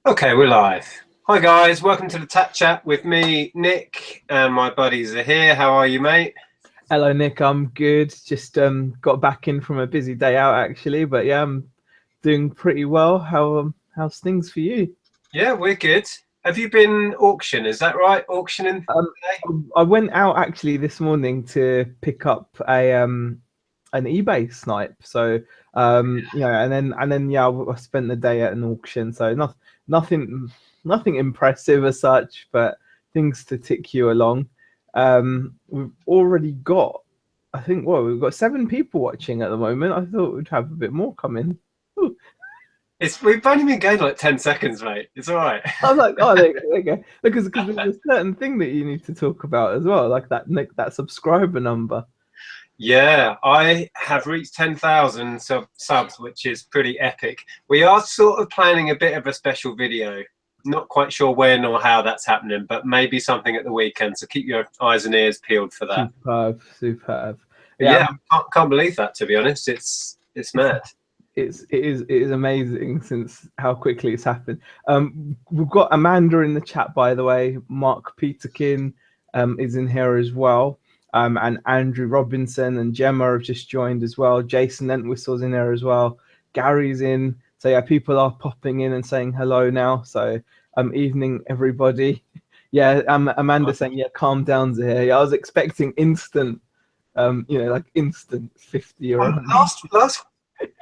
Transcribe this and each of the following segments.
Okay, we're live. Hi guys, welcome to the TAT Chat with me, Nick, and my buddy Zaheer. How are you, mate? Hello, Nick. I'm good. Just got back in from a busy day out actually, but yeah, I'm doing pretty well. How's things for you? Yeah, we're good. Have you been auction? Is that right? Auctioning Um, today? I went out actually this morning to pick up a an eBay snipe. So and then yeah, I spent the day at an auction. So nothing nothing impressive as such, but things to tick you along. We've already got, I think, well, we've got 7 people watching at the moment. I thought we'd have a bit more come in. Ooh. We've only been going like 10 seconds, mate. It's all right. I was like, oh, there you go. Because there's a certain thing that you need to talk about as well, like that subscriber number. Yeah, I have reached 10,000 subs, which is pretty epic. We are sort of planning a bit of a special video. Not quite sure when or how that's happening, but maybe something at the weekend. So keep your eyes and ears peeled for that. Superb, superb. But Yeah, yeah, I can't believe that, to be honest. It's it's mad. it is amazing since how quickly it's happened. We've got Amanda in the chat, by the way. Mark Peterkin is in here as well. And Andrew Robinson and Gemma have just joined as well. Jason Entwistle's in there as well. Gary's in. So yeah, people are popping in and saying hello now. So evening everybody. Yeah, Amanda saying, yeah, calm down, Zaheer. Yeah, I was expecting instant, like instant 50 or Last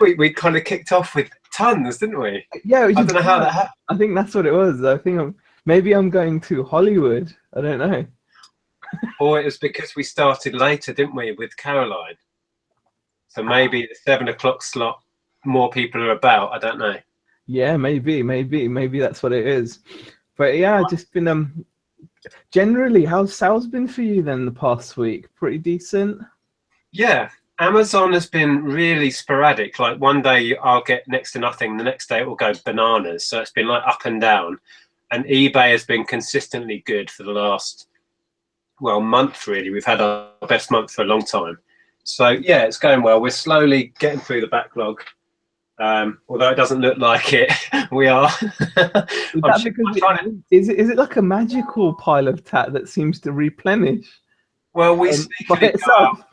week we kind of kicked off with tons, didn't we? yeah, I don't know how that happened. I think that's what it was. I think maybe I'm going to Hollywood. I don't know. Or it was because we started later, didn't we, with Caroline? So maybe the 7 o'clock slot, more people are about. I don't know. Yeah, maybe that's what it is. But yeah, just been generally, how's sales been for you then the past week? Pretty decent. Yeah, Amazon has been really sporadic. Like one day I'll get next to nothing, the next day it will go bananas. So it's been like up and down. And eBay has been consistently good for the last, well, month really. We've had our best month for a long time. So yeah, it's going well. We're slowly getting through the backlog. Although it doesn't look like it, we are. Is that because is it like a magical pile of tat that seems to replenish? Well, By itself.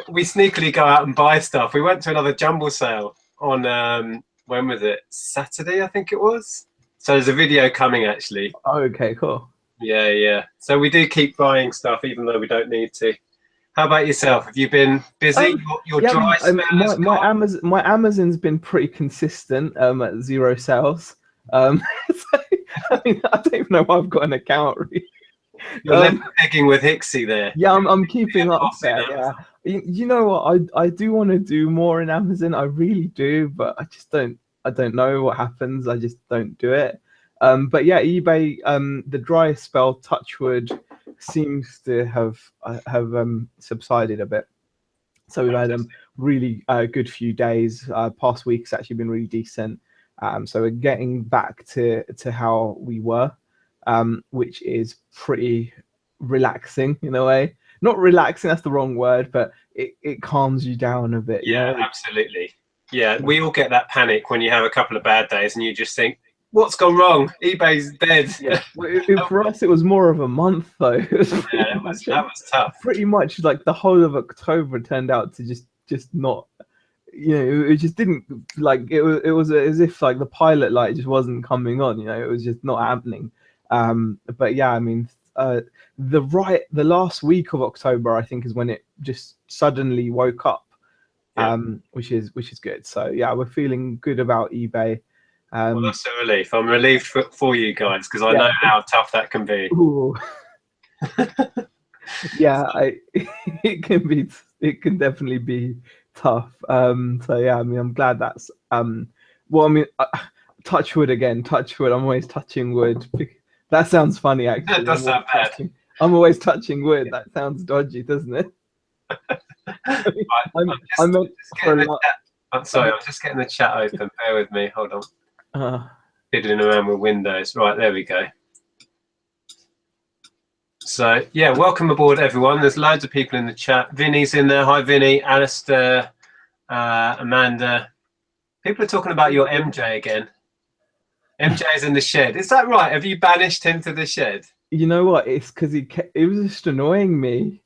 we sneakily go out and buy stuff. We went to another jumble sale on when was it? Saturday, I think it was. So there's a video coming actually. Oh, okay, cool. Yeah. So we do keep buying stuff even though we don't need to. How about yourself? Have you been busy? Your yeah, dry spell my Amazon's been pretty consistent at 0 sales. So, I mean, I don't even know why I've got an account really. You're left begging with Hixie there. Yeah, I'm keeping up there. Yeah, you know what? I do want to do more in Amazon. I really do, but I just don't. I don't know what happens. I just don't do it. But yeah, eBay. The dry spell, touchwood, seems to have subsided a bit. So we've had a really good few days. Past week's actually been really decent. So we're getting back to how we were, which is pretty relaxing in a way. Not relaxing, that's the wrong word, but it calms you down a bit. Yeah, absolutely. Yeah, we all get that panic when you have a couple of bad days and you just think, what's gone wrong? eBay's dead. Yeah, for us, it was more of a month though. That was tough. Pretty much like the whole of October turned out to just not, it just didn't, like, it was as if like the pilot light just wasn't coming on. It was just not happening. But yeah, I mean, the last week of October, I think, is when it just suddenly woke up, which is good. So yeah, we're feeling good about eBay. Well, that's a relief. I'm relieved for you guys because I know how tough that can be. Yeah, it can definitely be tough. So yeah, I mean, I'm glad that's well, I mean, touch wood again, touch wood. I'm always touching wood. That sounds funny, actually. That does sound bad. I'm always touching wood. That sounds dodgy, doesn't it? I'm sorry, I'm just getting the chat open. Bear with me. Hold on. Fiddling around with Windows. Right, there we go. So yeah, welcome aboard everyone. There's loads of people in the chat. Vinny's in there. Hi Vinny, Alistair, Amanda. People are talking about your MJ again. MJ's in the shed. Is that right? Have you banished him to the shed? You know what? It's because it was just annoying me.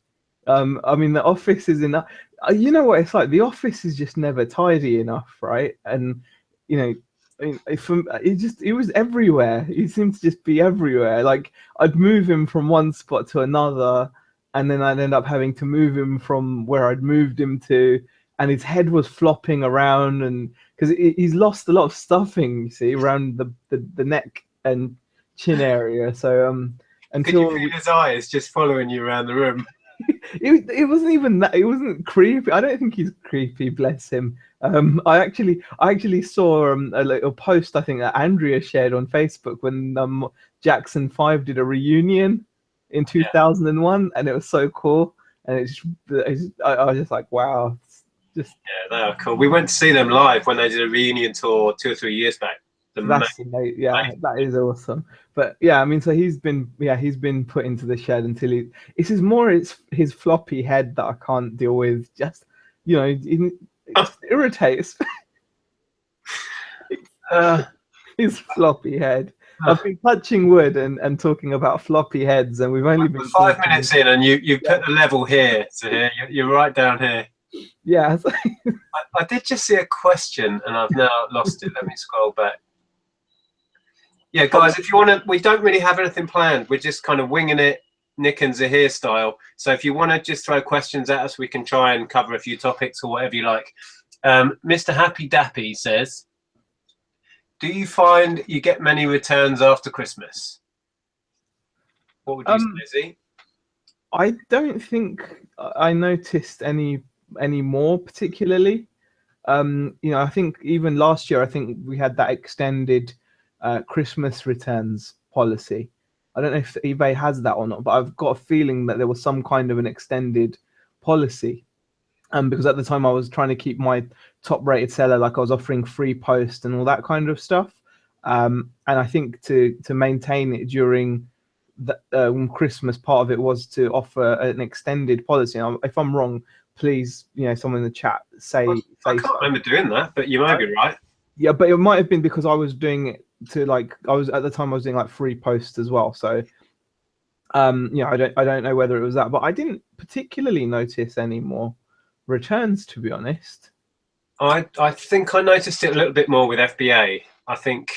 I mean, the office is enough. You know what it's like? The office is just never tidy enough, right? And you know, I mean, it was everywhere. He seemed to just be everywhere. Like I'd move him from one spot to another, and then I'd end up having to move him from where I'd moved him to, and his head was flopping around, and because he's lost a lot of stuffing, you see, around the neck and chin area. So Could you until feel his eyes just following you around the room? it wasn't even that. It wasn't creepy. I don't think he's creepy. Bless him. I actually saw a little post I think that Andrea shared on Facebook when Jackson 5 did a reunion in 2001, and it was so cool. And I was just like, wow. Just yeah, they are cool. We went to see them live when they did a reunion tour 2 or 3 years back. That is awesome. But yeah, I mean, so he's been put into the shed until it's his floppy head that I can't deal with. Just it just irritates. His floppy head. I've been touching wood and talking about floppy heads, and we've only been 5 minutes in, and you put the level here. So here you're right down here. Yeah. I did just see a question, and I've now lost it. Let me scroll back. Yeah, guys, if you want to, we don't really have anything planned. We're just kind of winging it, Nick and Zaheer style. So if you want to just throw questions at us, we can try and cover a few topics or whatever you like. Mr. Happy Dappy says, do you find you get many returns after Christmas? What would you say, Z? I don't think I noticed any more particularly. I think even last year, I think we had that extended Christmas returns policy. I don't know if eBay has that or not, but I've got a feeling that there was some kind of an extended policy. Because at the time I was trying to keep my top rated seller, like I was offering free post and all that kind of stuff. And I think to maintain it during the Christmas, part of it was to offer an extended policy. And if I'm wrong, please, someone in the chat say. I can't remember doing that, but you might be right. Yeah, but it might have been because I was doing it to I was doing like free posts as well. So I don't know whether it was that, but I didn't particularly notice any more returns, to be honest. I think I noticed it a little bit more with FBA. I think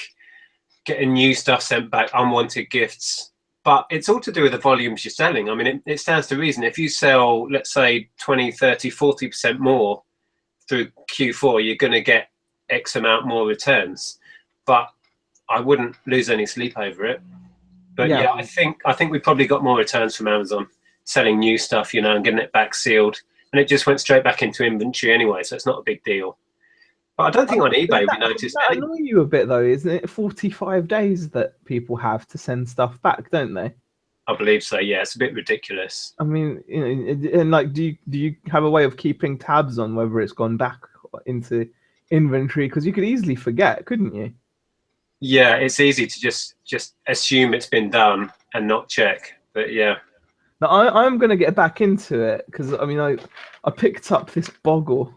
getting new stuff sent back, unwanted gifts, but it's all to do with the volumes you're selling. I mean, it stands to reason. If you sell, let's say 20, 30, 40% more through Q4, you're going to get X amount more returns, but I wouldn't lose any sleep over it. But yeah, I think we probably got more returns from Amazon selling new stuff, and getting it back sealed, and it just went straight back into inventory anyway, so it's not a big deal. But I don't think on eBay we noticed. That annoy you a bit though, isn't it? 45 days that people have to send stuff back, don't they? I believe so. Yeah, it's a bit ridiculous. I mean, and do you have a way of keeping tabs on whether it's gone back into inventory? Because you could easily forget, couldn't you? Yeah, it's easy to just assume it's been done and not check. But yeah. Now I'm going to get back into it because I mean I picked up this boggle.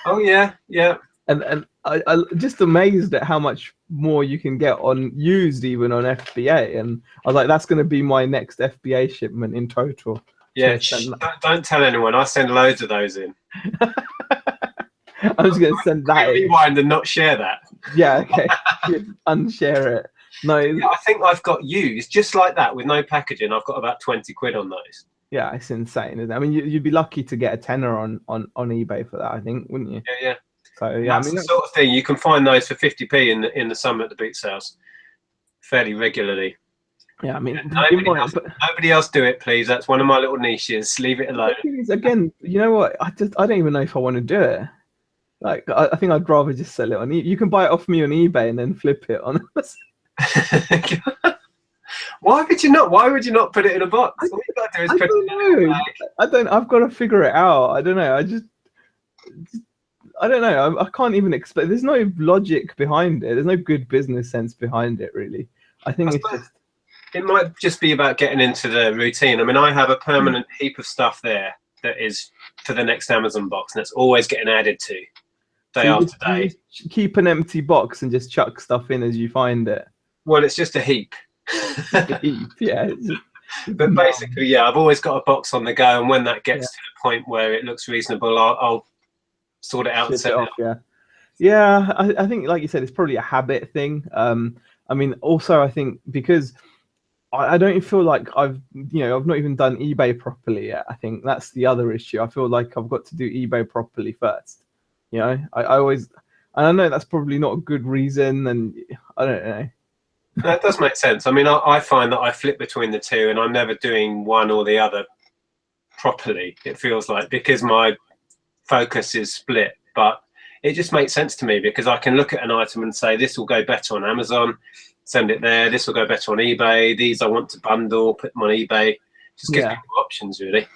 Oh yeah. And I just amazed at how much more you can get on used, even on FBA. And I was like, that's going to be my next FBA shipment in total. Yeah, don't tell anyone. I send loads of those in. I'm just going to send that in. Rewind and not share that. Yeah, okay. Unshare it. No, yeah, I think I've got used just like that with no packaging. I've got about 20 quid on those. Yeah, it's insane, isn't it? I mean, you'd be lucky to get a tenner on eBay for that, I think, wouldn't you? Yeah. So yeah, that's the sort of thing you can find those for 50p in the summer at the boot sales fairly regularly. Yeah, I mean, nobody else do it, please. That's one of my little niches. Leave it alone. Again, you know what? I don't even know if I want to do it. Like, I think I'd rather just sell it on. You can buy it off me on eBay and then flip it on us. Why would you not? Why would you not put it in a box? All you gotta do is put it in a bag. I've got to figure it out. I don't know. I don't know. I can't even explain. There's no logic behind it. There's no good business sense behind it, really. I think it might just be about getting into the routine. I mean, I have a permanent heap of stuff there that is for the next Amazon box, and it's always getting added to. Day So you after just, you day. just keep an empty box and just chuck stuff in as you find it. Well, it's just a heap. Just a heap, yeah. It's But numb. basically, yeah, I've always got a box on the go, and when that Yeah, gets to the point where it looks reasonable, I'll sort it out and ship send it it off. off. Yeah, yeah. I think, like you said, it's probably a habit thing. I mean, also, I think because I don't feel like I've not even done eBay properly yet. I think that's the other issue. I feel like I've got to do eBay properly first. I always, and I know that's probably not a good reason, and I don't know. No, it does make sense. I mean, I find that I flip between the two, and I'm never doing one or the other properly. It feels like, because my focus is split, but it just makes sense to me because I can look at an item and say, this will go better on Amazon, send it there. This will go better on eBay. These I want to bundle, put them on eBay. Just gives me Yeah, more options, really.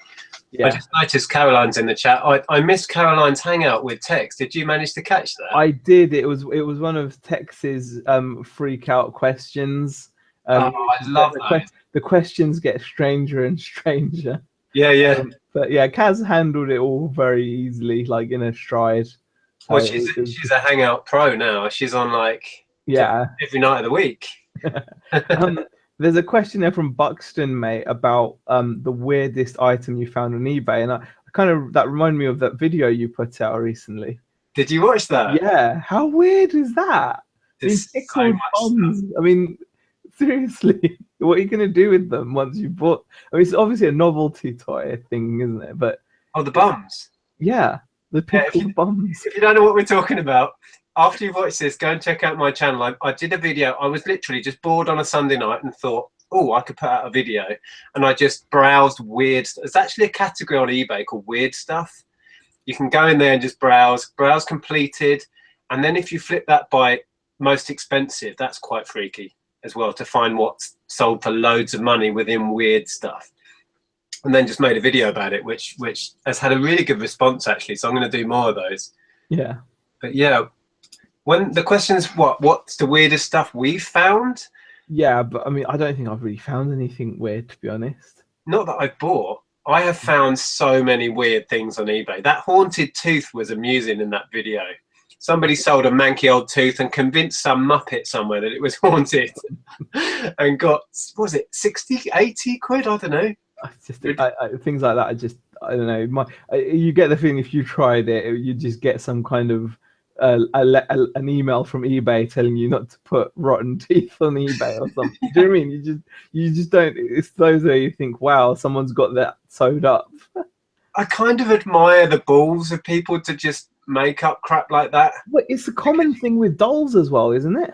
I yeah. just noticed Caroline's in the chat. I missed Caroline's hangout with Tex. Did you manage to catch that? I did. It was one of Tex's freak out questions. Oh, I love those. The questions get stranger and stranger. Yeah, yeah. But yeah, Kaz handled it all very easily, like in a stride. So Well, she's a hangout pro now. She's on like yeah. every night of the week. Um, there's a question there from Buxton, mate, about the weirdest item you found on eBay, and I kind of that reminded me of that video you put out recently. Did you watch that? Yeah, how weird is that? I mean, There's so pickled much bums. stuff. I mean, seriously, what are you gonna do with them once you bought? I mean, it's obviously a novelty toy thing, isn't it? But Oh, the bums. yeah, the Yeah, pickled bums. if you don't know what we're talking about, after you've watched this, go and check out my channel. I did a video. I was literally just bored on a Sunday night and thought, oh, I could put out a video. And I just browsed weird stuff. There's actually a category on eBay called weird stuff. You can go in there and just browse completed. And then if you flip that by most expensive, that's quite freaky as well, to find what's sold for loads of money within weird stuff. And then just made a video about it, which has had a really good response, actually. So I'm going to do more of those. Yeah. But yeah, when the question is what's the weirdest stuff we've found? Yeah, but I mean, I don't think I've really found anything weird, to be honest. Not that I've bought. I have found so many weird things on eBay. That haunted tooth was amusing in that video. Somebody sold a manky old tooth and convinced some muppet somewhere that it was haunted and got, what was it, 60, 80 quid? I don't know. Things like that, I don't know. You get the feeling if you tried it, you just get some kind of an email from eBay telling you not to put rotten teeth on eBay or something. Do you know what I mean? You just don't. It's those where you think, wow, someone's got that sewed up. I kind of admire the balls of people to just make up crap like that. But it's a common thing with dolls as well, isn't it?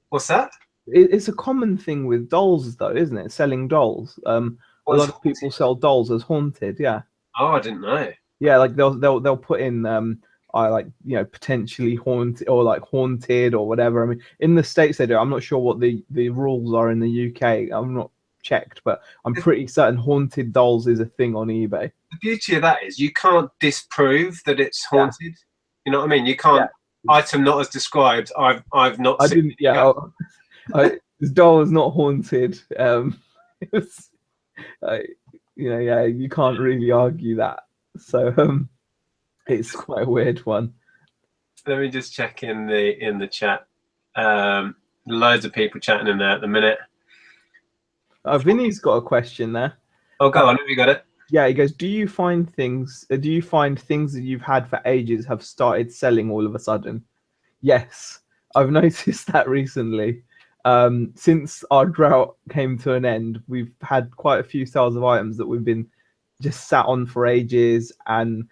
What's that? It's a common thing with dolls, though, isn't it? Selling dolls. A lot of people sell dolls as haunted. Yeah. Oh, I didn't know. Yeah, like they'll put in potentially haunted or like haunted or whatever. I mean, in the States they do. I'm not sure what the rules are in the UK. I'm not checked, but I'm pretty certain haunted dolls is a thing on eBay. The beauty of that is you can't disprove that it's haunted. Yeah. You know what I mean? You can't item not as described. I've not. I didn't. Yeah, this doll is not haunted. It was, you can't really argue that. So it's quite a weird one. Let me just check in the chat. Loads of people chatting in there at the minute. Vinny's got a question there. Oh, go on. Have you got it? Yeah, he goes, do you find things that you've had for ages have started selling all of a sudden? Yes, I've noticed that recently. Since our drought came to an end, we've had quite a few sales of items that we've been just sat on for ages, and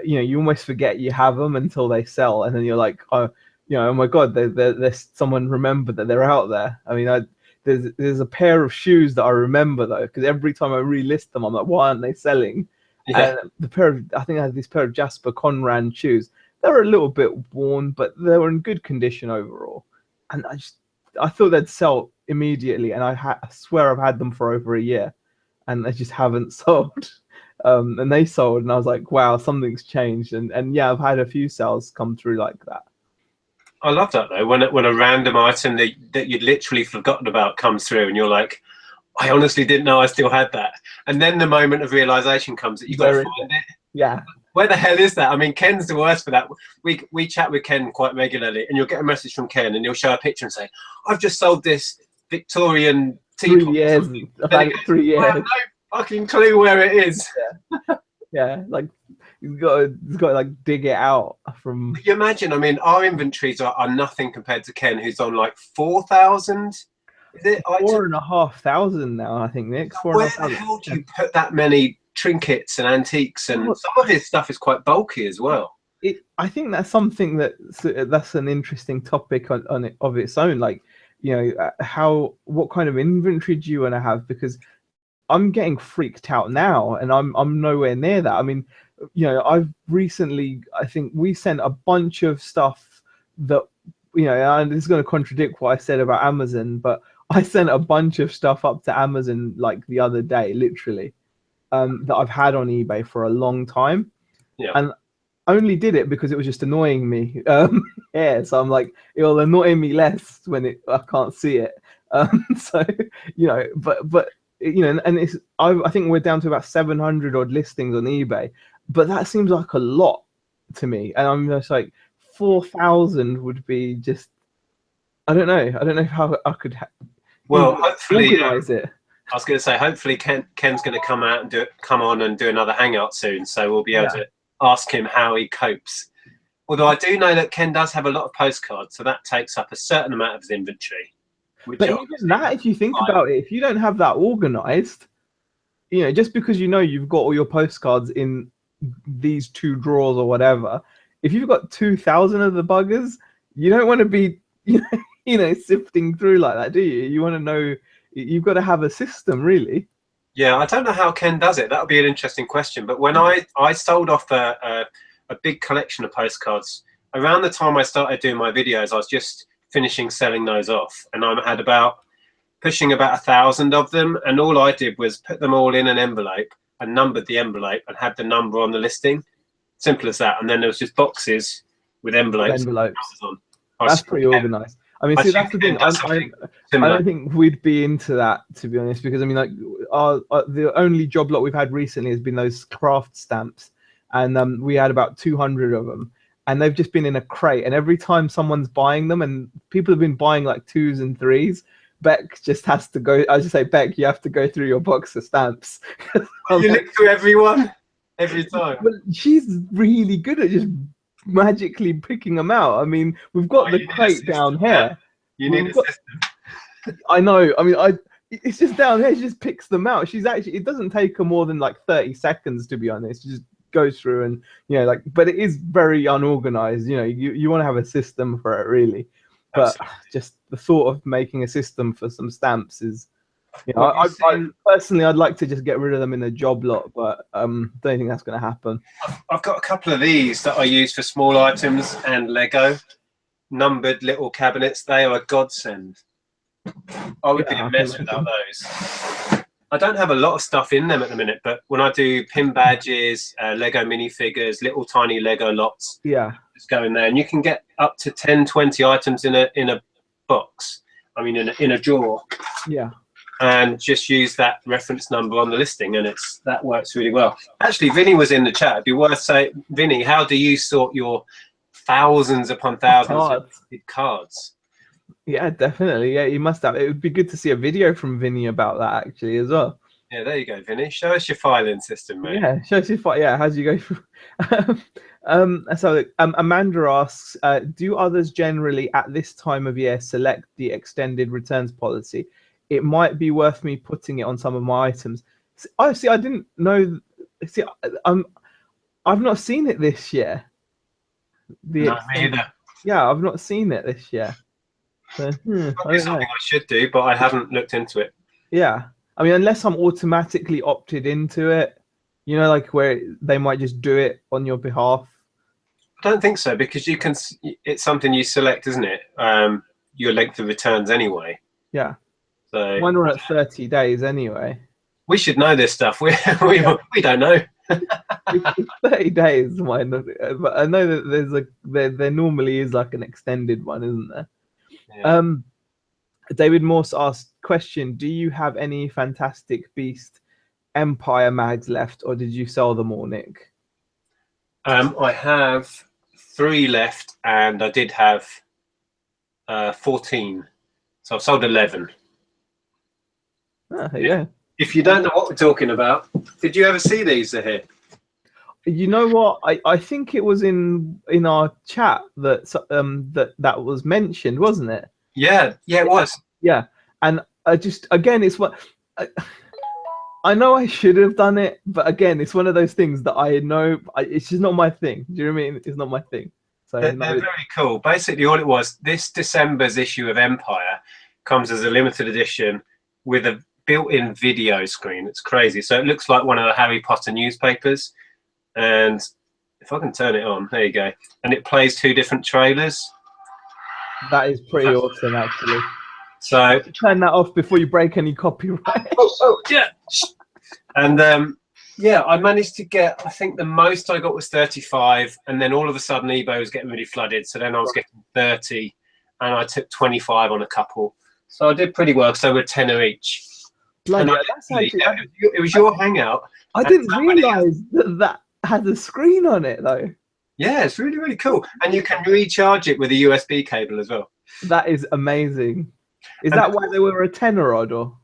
you almost forget you have them until they sell, and then you're like, oh my god, there's someone remembered that they're out there. I mean, there's a pair of shoes that I remember though, because every time I relist them, I'm like, why aren't they selling? Yeah. And I think I had this pair of Jasper Conran shoes. They were a little bit worn, but they were in good condition overall, and I thought they'd sell immediately, and I swear I've had them for over a year, and they just haven't sold. And they sold, and I was like, wow, something's changed. And yeah, I've had a few sales come through like that. I love that though, when a random item that you'd literally forgotten about comes through, and you're like, I honestly didn't know I still had that. And then the moment of realization comes that you've got to find it. Yeah. Where the hell is that? I mean, Ken's the worst for that. We chat with Ken quite regularly, and you'll get a message from Ken, and he'll show a picture and say, "I've just sold this Victorian teapot." 3 years. I've had it 3 years. I have no fucking clue where it is. Yeah, like he's got to like dig it out from. Can you imagine? I mean, our inventories are nothing compared to Ken, who's on like 4,000. Is it 4,500 now? I think, Nick. Where the hell do you put that many trinkets and antiques? And some of his stuff is quite bulky as well. I think that's something that's an interesting topic on it of its own. Like, you know, what kind of inventory do you want to have? Because I'm getting freaked out now, and I'm nowhere near that. I mean, you know, I've recently, I think we sent a bunch of stuff that, you know, and this is going to contradict what I said about Amazon, but I sent a bunch of stuff up to Amazon like the other day, literally, that I've had on eBay for a long time. Yeah. And only did it because it was just annoying me. Yeah, so I'm like, it'll annoy me less when I can't see it. So, you know, but you know, and I think we're down to about 700 odd listings on eBay, but that seems like a lot to me. And I'm just like, 4,000 would be just, I don't know how I could hopefully organize it. I was going to say, hopefully Ken's going to come on and do another hangout soon, so we'll be able to ask him how he copes. Although I do know that Ken does have a lot of postcards, so that takes up a certain amount of his inventory. But even that, if you think about it, if you don't have that organized, you know, just because you know you've got all your postcards in these 2 drawers or whatever, if you've got 2,000 of the buggers, you don't want to be, you know, sifting through like that, do you? You want to know, you've got to have a system, really. Yeah, I don't know how Ken does it. That would be an interesting question. But when I sold off a big collection of postcards, around the time I started doing my videos, I was just finishing selling those off, and I had pushing about 1,000 of them, and all I did was put them all in an envelope and numbered the envelope and had the number on the listing. Simple as that. And then there was just boxes with envelopes on. That's pretty organized. I mean, see, that's the thing. I don't think we'd be into that, to be honest, because I mean, like, the only job lot we've had recently has been those craft stamps, and we had about 200 of them, and they've just been in a crate. And every time someone's buying them, and people have been buying like 2s and 3s, Beck just has to go. I just say, Beck, you have to go through your box of stamps. You look through everyone every time. Well, she's really good at just magically picking them out. I mean, we've got the crate down here. You need a system. I know. I mean, it's just down here. She just picks them out. She's actually, it doesn't take her more than like 30 seconds, to be honest. She just goes through and, you know, like, but it is very unorganized. You know, you want to have a system for it, really. But just the thought of making a system for some stamps is, you know, I personally, I'd like to just get rid of them in a job lot, but don't think that's going to happen. I've got a couple of these that I use for small items and Lego, numbered little cabinets. They are a godsend. I would be a mess without those. I don't have a lot of stuff in them at the minute, but when I do pin badges, Lego minifigures, little tiny Lego lots, just go in there, and you can get up to 10, 20 items in a box. I mean, in a drawer. Yeah. And just use that reference number on the listing, and that works really well. Actually, Vinny was in the chat. It'd be worth saying, Vinny, how do you sort your thousands upon thousands of cards? Yeah, definitely. Yeah, you must have. It would be good to see a video from Vinny about that, actually, as well. Yeah, there you go, Vinny. Show us your filing system, mate. Yeah, show us your Yeah, how do you go through? So Amanda asks, do others generally at this time of year select the extended returns policy? It might be worth me putting it on some of my items. I didn't know. See, I've not seen it this year. No, me either. Yeah, I've not seen it this year. So, Probably something I should do, but I haven't looked into it. Yeah, I mean, unless I'm automatically opted into it, you know, like where they might just do it on your behalf. I don't think so, because you can. It's something you select, isn't it? Your length of returns anyway. Yeah. So mine are at 30 days anyway. We should know this stuff. We don't know. It's 30 days, mine. But I know that there normally is like an extended one, isn't there? Yeah. David Morse asked, question, do you have any Fantastic Beast Empire mags left, or did you sell them all, Nick? I have 3 left, and I did have 14, so I've sold 11. Yeah. If you don't know what we're talking about, did you ever see these here? You know what? I think it was in our chat that that was mentioned, wasn't it? Yeah, it was. Yeah, and I just again, it's what I know I should have done it, but again, it's one of those things that I know it's just not my thing. Do you know what I mean? It's not my thing. So They're very cool. Basically, all it was, this December's issue of Empire comes as a limited edition with a built-in video screen. It's crazy. So it looks like one of the Harry Potter newspapers. And if I can turn it on, there you go. And it plays 2 different trailers. that is pretty awesome, actually. So turn that off before you break any copyright. Yeah. And yeah, I managed to get, I think the most I got was 35, and then all of a sudden eBay was getting really flooded. So then I was getting 30, and I took 25 on a couple. So I did pretty well. So we're 10 each. Bloody, that's actually, it was your hangout. I didn't realise that had a screen on it though. Yeah, it's really, really cool. And you can recharge it with a USB cable as well. That is amazing. Is that why they were a tenner odd or?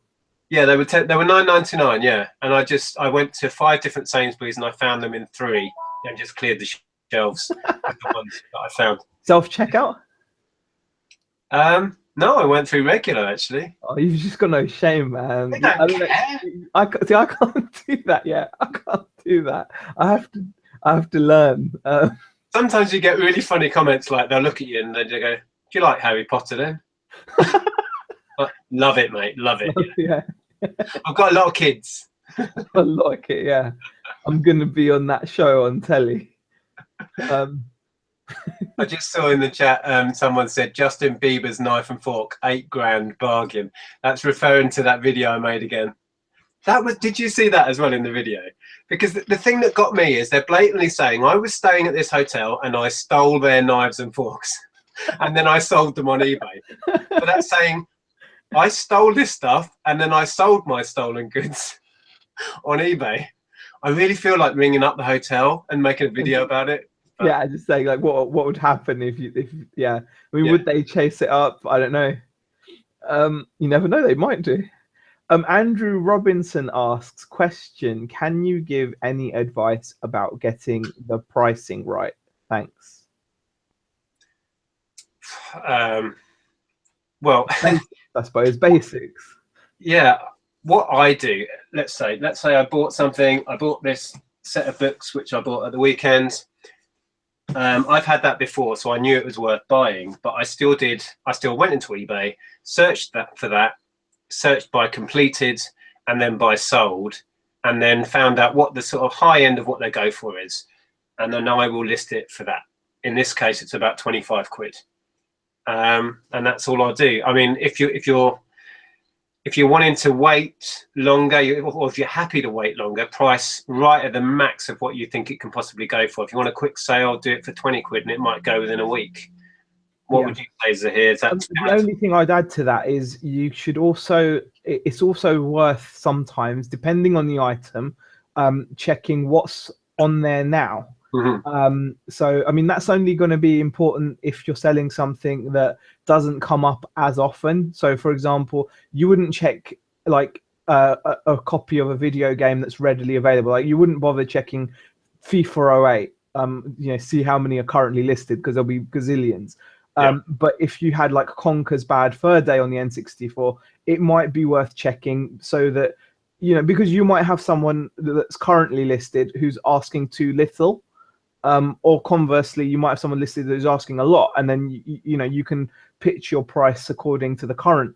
Yeah, they were $9.99. Yeah, and I went to 5 different Sainsbury's and I found them in 3 and just cleared the shelves with the ones that I found. Self checkout? No, I went through regular actually. Oh, you've just got no shame, man. I can't do that yet. I can't do that. I have to learn. Sometimes you get really funny comments like they'll look at you and they go, "Do you like Harry Potter then?" Love it, mate. Love it. Yeah. I've got a lot of kids. I like it. Yeah, I'm gonna be on that show on telly. I just saw in the chat someone said Justin Bieber's knife and fork, $8,000 bargain. That's referring to that video I made again. Did you see that as well in the video? Because the thing that got me is they're blatantly saying I was staying at this hotel and I stole their knives and forks and then I sold them on eBay. But that's saying I stole this stuff and then I sold my stolen goods on eBay. I really feel like ringing up the hotel and making a video about it. Yeah, I just saying like what would happen if yeah. I mean, would they chase it up? I don't know. You never know, they might do. Andrew Robinson asks, question, can you give any advice about getting the pricing right? Thanks. Well, I suppose basics. Yeah, what I do, let's say I bought something. I bought this set of books which I bought at the weekend. I've had that before, so I knew it was worth buying, but I still went into eBay, searched for that, searched by completed and then by sold, and then found out what the sort of high end of what they go for is, and then I will list it for that. In this case, it's about 25 quid, and that's all I'll do. I mean, if you're wanting to wait longer, or if you're happy to wait longer, price right at the max of what you think it can possibly go for. If you want a quick sale, do it for 20 quid and it might go within a week. What would you say, Zaheer? The only thing I'd add to that is you should also, it's also worth sometimes, depending on the item, checking what's on there now. Mm-hmm. So, I mean, that's only going to be important if you're selling something that doesn't come up as often. So, for example, you wouldn't check like a copy of a video game that's readily available. Like you wouldn't bother checking FIFA 08, you know, see how many are currently listed because there'll be gazillions. But if you had like Conker's Bad Fur Day on the N64, it might be worth checking so that, you know, because you might have someone that's currently listed who's asking too little. Or conversely, you might have someone listed who's asking a lot, and then you know you can pitch your price according to the current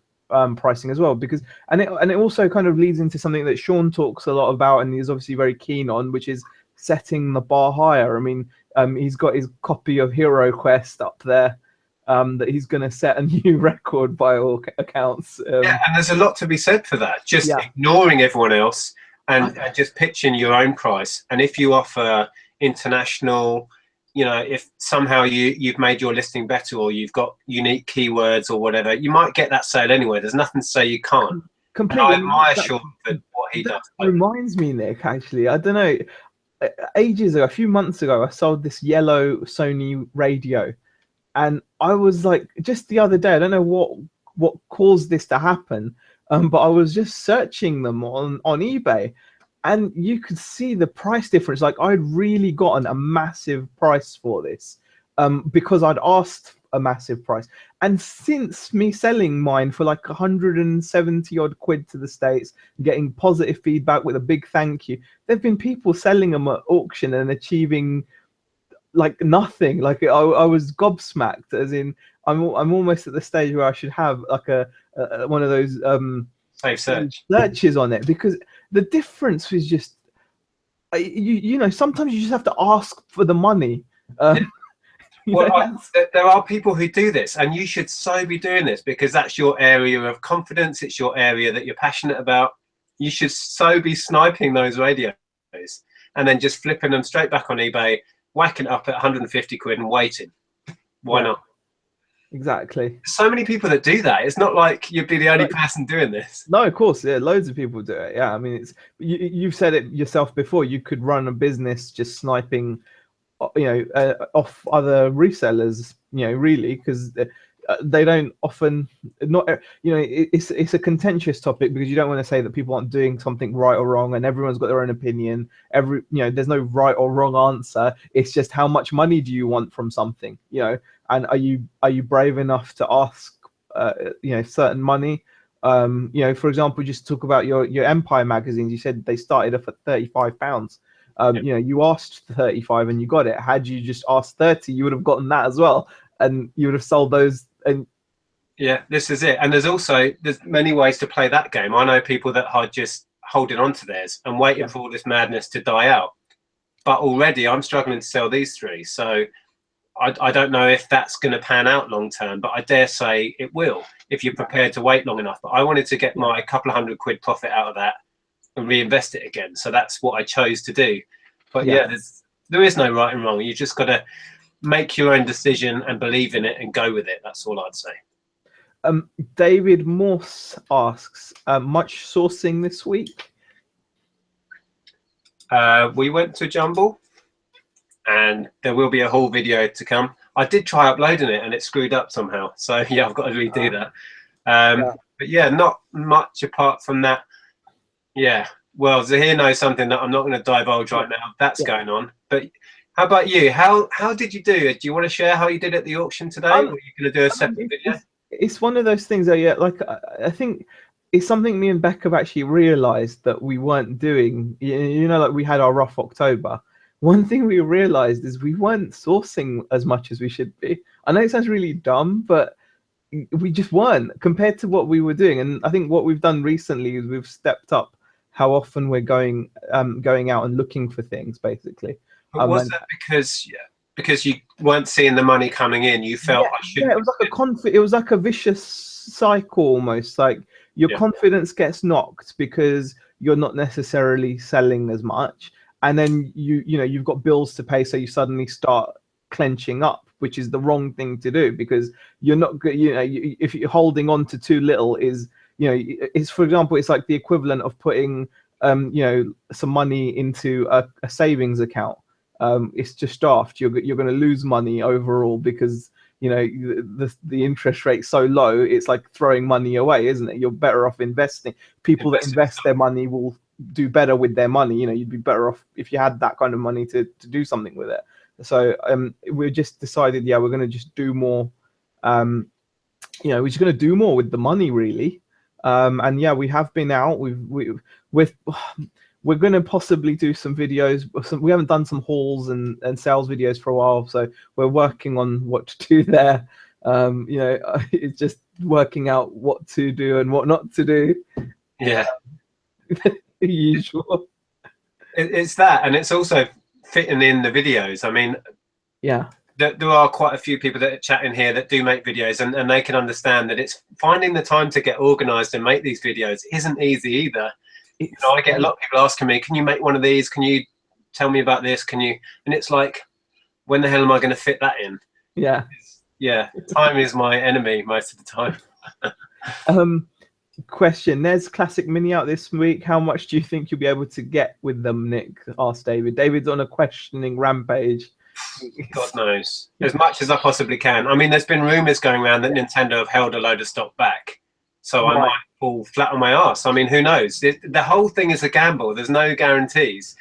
pricing as well. Because and it also kind of leads into something that Sean talks a lot about, and he's obviously very keen on, which is setting the bar higher. I mean, he's got his copy of Hero Quest up there that he's going to set a new record by all accounts. Yeah, and there's a lot to be said for that. Just ignoring everyone else and just pitching your own price. And if you offer international, you know, if somehow you've made your listing better or you've got unique keywords or whatever, you might get that sale anyway. There's nothing to say you can't. Completely. And I admire Sean for what he does. Reminds me, Nick, actually, I don't know, ages ago, a few months ago, I sold this yellow Sony radio, and I was like, just the other day, I don't know what caused this to happen, but I was just searching them on eBay, and you could see the price difference. Like I'd really gotten a massive price for this, because I'd asked a massive price. And since me selling mine for like 170 odd quid to the States, getting positive feedback with a big thank you, there've been people selling them at auction and achieving like nothing. Like I was gobsmacked, as in I'm almost at the stage where I should have like a one of those safe search searches on it, because the difference was just you know, sometimes you just have to ask for the money. Well, there are people who do this, and you should so be doing this, because that's your area of confidence. It's your area that you're passionate about. You should so be sniping those radios and then just flipping them straight back on eBay, whacking it up at 150 quid and waiting. Why not? Exactly. There's so many people that do that. It's not like you'd be the only person doing this. No, of course, yeah, loads of people do it. Yeah, I mean, it's you've said it yourself before. You could run a business just sniping, you know, off other resellers, you know, really, because they don't often, not, you know, it's a contentious topic, because you don't want to say that people aren't doing something right or wrong, and everyone's got their own opinion. You know, there's no right or wrong answer. It's just how much money do you want from something, you know, and are you brave enough to ask, you know, certain money. You know, for example, just talk about your Empire magazines. You said they started off at £35. You know, you asked 35 and you got it. Had you just asked 30, you would have gotten that as well, and you would have sold those. And yeah, this is it. And there's many ways to play that game. I know people that are just holding on to theirs and waiting for all this madness to die out. But already I'm struggling to sell these three. So I don't know if that's going to pan out long term, but I dare say it will if you're prepared to wait long enough. But I wanted to get my couple of £100 profit out of that and reinvest it again. So that's what I chose to do. But yeah, there is no right and wrong. You just got to make your own decision and believe in it and go with it. That's all I'd say. David Morse asks, much sourcing this week? We went to Jumble, and there will be a whole video to come. I did try uploading it and it screwed up somehow. So yeah, I've got to redo that. But yeah, not much apart from that. Yeah, well, Zaheer knows something that I'm not going to divulge right now. That's going on. But how about you? How did you do? Do you want to share how you did at the auction today? Or are you going to do a separate video? It's one of those things that, yeah, like I think it's something me and Beck have actually realized that we weren't doing. You know, like we had our rough October. One thing we realized is we weren't sourcing as much as we should be. I know it sounds really dumb, but we just weren't compared to what we were doing. And I think what we've done recently is we've stepped up how often we're going out and looking for things, basically. But was that because you weren't seeing the money coming in? You felt I should. Yeah, it was like it was like a vicious cycle almost. Like your confidence gets knocked because you're not necessarily selling as much, and then you know you've got bills to pay, so you suddenly start clenching up, which is the wrong thing to do, because you're not good. You know, if you're holding on to too little, is, you know, it's, for example, it's like the equivalent of putting you know, some money into a savings account. It's just daft. You're going to lose money overall because, you know, the interest rate's so low. It's like throwing money away, isn't it? You're better off investing. People that invest their money will do better with their money. You know, you'd be better off if you had that kind of money to do something with it. So we just decided, yeah, we're going to just do more. You know, we're just going to do more with the money, really. And yeah, we have been out. We're going to possibly do some videos. We haven't done some hauls and sales videos for a while, so we're working on what to do there. You know, it's just working out what to do and what not to do. Yeah, usual. It's that, and it's also fitting in the videos. I mean, yeah, there are quite a few people that are chatting here that do make videos, and they can understand that it's finding the time to get organized and make these videos isn't easy either. You know, I get a lot of people asking me, can you make one of these? Can you tell me about this? Can you? And it's like, when the hell am I going to fit that in? Yeah. Yeah. Time is my enemy most of the time. Question: There's Classic Mini out this week. How much do you think you'll be able to get with them, Nick? Asked David. David's on a questioning rampage. God knows. As much as I possibly can. I mean, there's been rumors going around that Nintendo have held a load of stock back. So I might fall flat on my ass. I mean, who knows? The whole thing is a gamble. There's no guarantees.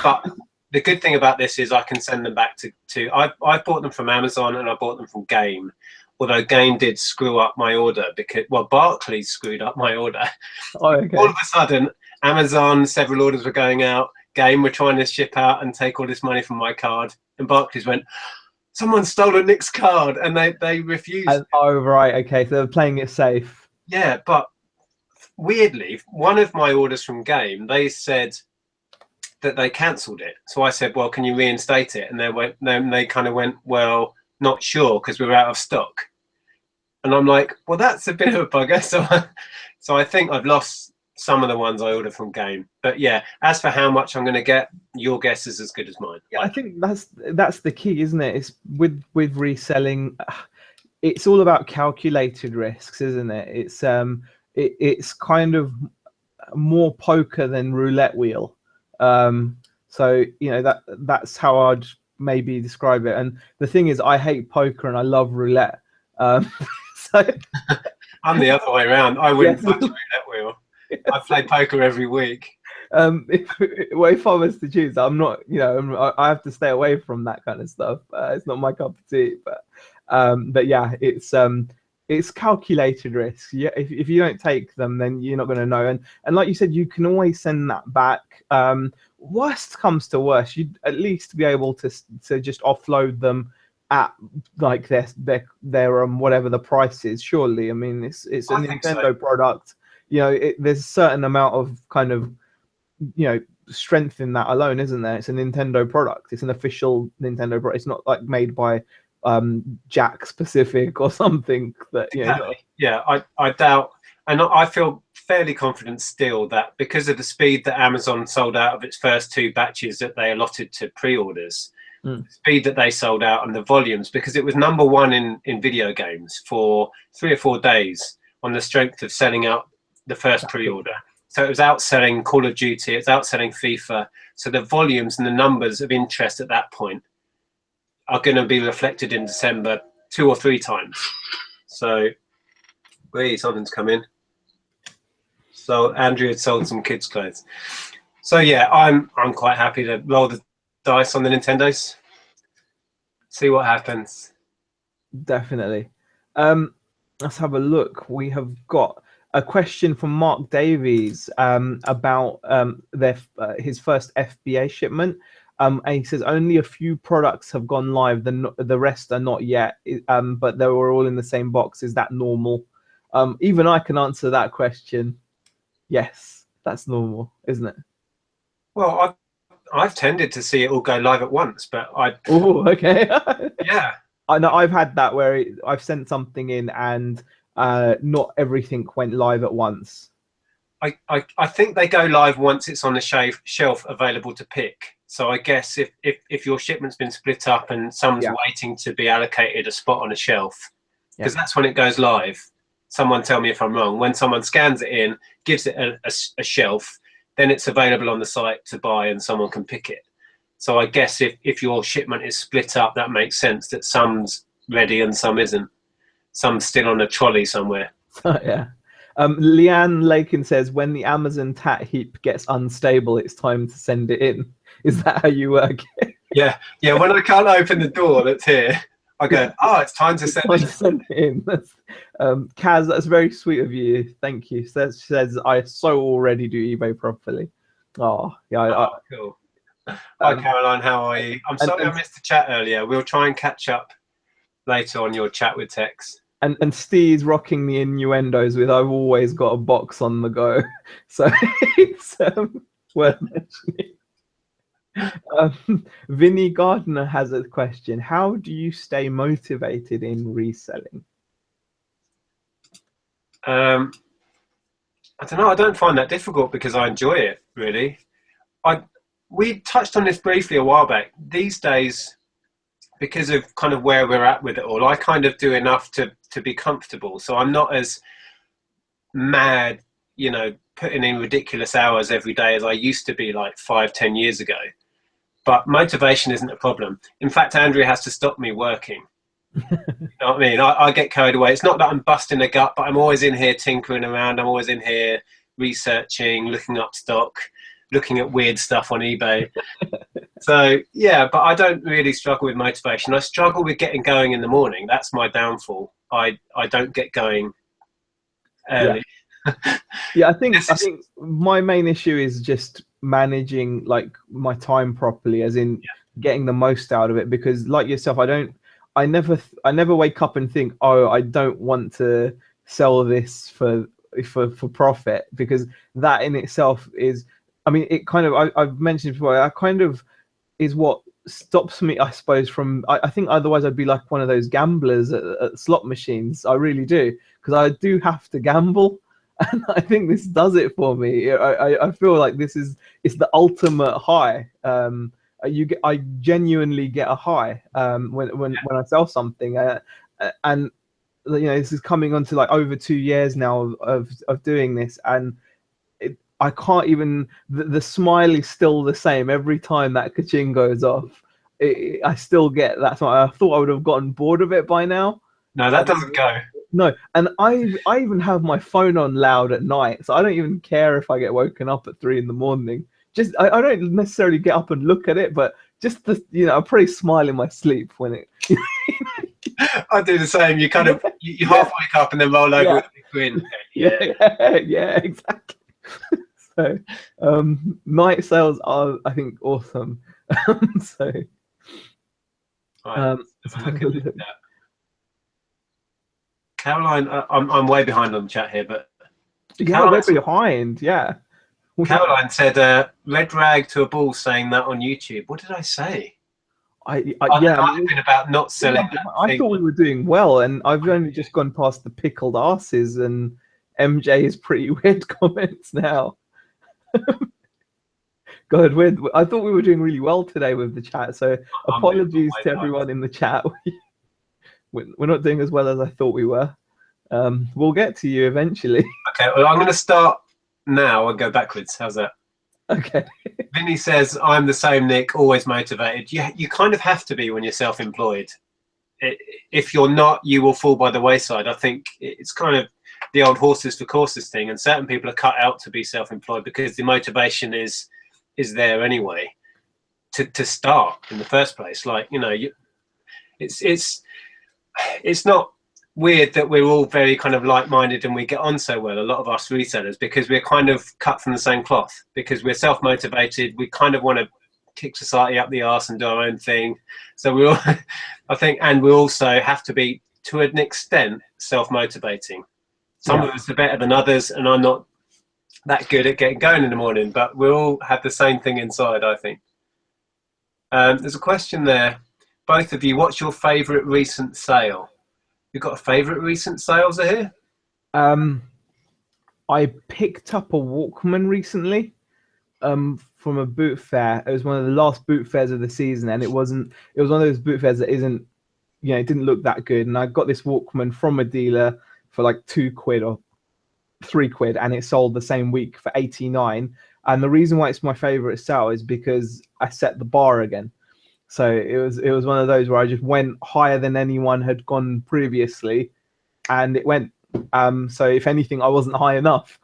But the good thing about this is I can send them back to I bought them from Amazon and I bought them from Game. Although Game did screw up my order because, well, Barclays screwed up my order. Oh, okay. All of a sudden, Amazon, several orders were going out. Game were trying to ship out and take all this money from my card. And Barclays went, someone's stolen Nick's card. And they refused. Oh, right. Okay. So they're playing it safe. Yeah. But weirdly, one of my orders from Game, they said that they cancelled it. So I said, well, can you reinstate it? And they kind of went, well, not sure because we were out of stock. And I'm like, well, that's a bit of a bugger. So I think I've lost some of the ones I ordered from Game. But yeah, as for how much I'm going to get, your guess is as good as mine. Yeah, I think that's the key, isn't it? It's with reselling, it's all about calculated risks, isn't it? It's kind of more poker than roulette wheel. So that's how I'd maybe describe it. And the thing is, I hate poker and I love roulette. So I'm the other way around. I wouldn't touch a roulette wheel. I play poker every week. If I was to choose, I'm not, I have to stay away from that kind of stuff. It's not my cup of tea. But yeah, it's calculated risk. Yeah, if you don't take them, then you're not going to know. And like you said, you can always send that back. Worst comes to worst, you'd at least be able to just offload them at like their whatever the price is. Surely, I mean, it's a Nintendo product. There's a certain amount of kind of strength in that alone, isn't there? It's a Nintendo product. It's an official Nintendo product. It's not like made by Jack specific or something that Yeah, I doubt, and I feel fairly confident still that because of the speed that Amazon sold out of its first 2 batches that they allotted to pre-orders, the speed that they sold out and the volumes, because it was #1 in video games for 3 or 4 days on the strength of selling out the first pre-order. So it was outselling Call of Duty, it's outselling FIFA. So the volumes and the numbers of interest at that point are going to be reflected in December 2 or 3 times. So, wait, something's come in. So Andrew had sold some kids' clothes. So yeah, I'm quite happy to roll the dice on the Nintendos. See what happens. Definitely. Let's have a look. We have got a question from Mark Davies about his first FBA shipment. And he says only a few products have gone live. The rest are not yet. But they were all in the same box. Is that normal? Even I can answer that question. Yes, that's normal, isn't it? Well, I've tended to see it all go live at once, but Oh, okay. Yeah. I know I've had that where I've sent something in and not everything went live at once. I think they go live once it's on the shelf available to pick. So I guess if your shipment's been split up and someone's waiting to be allocated a spot on a shelf, because that's when it goes live. Someone tell me if I'm wrong. When someone scans it in, gives it a shelf, then it's available on the site to buy and someone can pick it. So I guess if your shipment is split up, that makes sense that some's ready and some isn't. Some's still on a trolley somewhere. Yeah. Leanne Lakin says, when the Amazon TAT heap gets unstable, it's time to send it in. Is that how you work it? Yeah. When I can't open the door that's here, I go, it's time to send it in. Kaz, that's very sweet of you. Thank you. Says I so already do eBay properly. Oh, yeah. Cool. Hi, Caroline. How are you? I'm sorry I missed the chat earlier. We'll try and catch up later on your chat with Tex. And Steve's rocking the innuendos with "I've always got a box on the go," so it's worth mentioning. Vinny Gardner has a question. How do you stay motivated in reselling? I don't know. I don't find that difficult because I enjoy it, really. We touched on this briefly a while back. These days, because of kind of where we're at with it all, I kind of do enough to be comfortable. So I'm not as mad, putting in ridiculous hours every day as I used to be like 5-10 years ago. But motivation isn't a problem. In fact, Andrea has to stop me working. You know what I mean? I get carried away. It's not that I'm busting a gut, but I'm always in here tinkering around. I'm always in here researching, looking up stock, looking at weird stuff on eBay. So, yeah, but I don't really struggle with motivation. I struggle with getting going in the morning. That's my downfall. I don't get going early. Yeah, I think my main issue is just managing like my time properly, as in getting the most out of it. Because like yourself, I never wake up and think, oh, I don't want to sell this for profit, because that in itself is, I mean, it kind of, I've mentioned before, that kind of is what stops me, I suppose, from, I think otherwise I'd be like one of those gamblers at slot machines. I really do, because I do have to gamble. And I think this does it for me. I feel like it's the ultimate high. I genuinely get a high when I sell something, and this is coming on to like over 2 years now of doing this, and I can't even, the smile is still the same every time that ka-ching goes off. I still get that smile. I thought I would have gotten bored of it by now. No, that doesn't go. No, and I even have my phone on loud at night, so I don't even care if I get woken up at 3 a.m. Just I don't necessarily get up and look at it, but just I probably smile in my sleep when it. I do the same. You kind of you half wake up and then roll over with a big grin. Yeah, exactly. So night sales are, I think, awesome. So. Caroline, I'm way behind on the chat here, but we're behind. Yeah. Caroline said, "Red rag to a bull," saying that on YouTube. What did I say? I've been about not selling. I thought we were doing well, and I've only just gone past the pickled asses and MJ's pretty weird comments now. God, I thought we were doing really well today with the chat, so apologies to everyone in the chat. We're not doing as well as I thought we were. We'll get to you eventually. Okay, well, I'm going to start now and go backwards. How's that? Okay. Vinny says, "I'm the same, Nick, always motivated." You kind of have to be when you're self-employed. If you're not, you will fall by the wayside. I think it's kind of the old horses for courses thing, and certain people are cut out to be self-employed because the motivation is there anyway to start in the first place. Like, it's not weird that we're all very kind of like-minded and we get on so well, a lot of us resellers, because we're kind of cut from the same cloth, because we're self-motivated. We kind of want to kick society up the arse and do our own thing. So we all, I think, and we also have to be, to an extent, self-motivating. Some of us are better than others, and I'm not that good at getting going in the morning, but we all have the same thing inside, I think. There's a question there. Both of you, what's your favourite recent sale? You've got a favourite recent sale, Zaheer? I picked up a Walkman recently from a boot fair. It was one of the last boot fairs of the season, and it was one of those boot fairs that isn't, it didn't look that good. And I got this Walkman from a dealer for like £2 or £3, and it sold the same week for 89. And the reason why it's my favourite sale is because I set the bar again. So it was one of those where I just went higher than anyone had gone previously, and it went. So if anything, I wasn't high enough.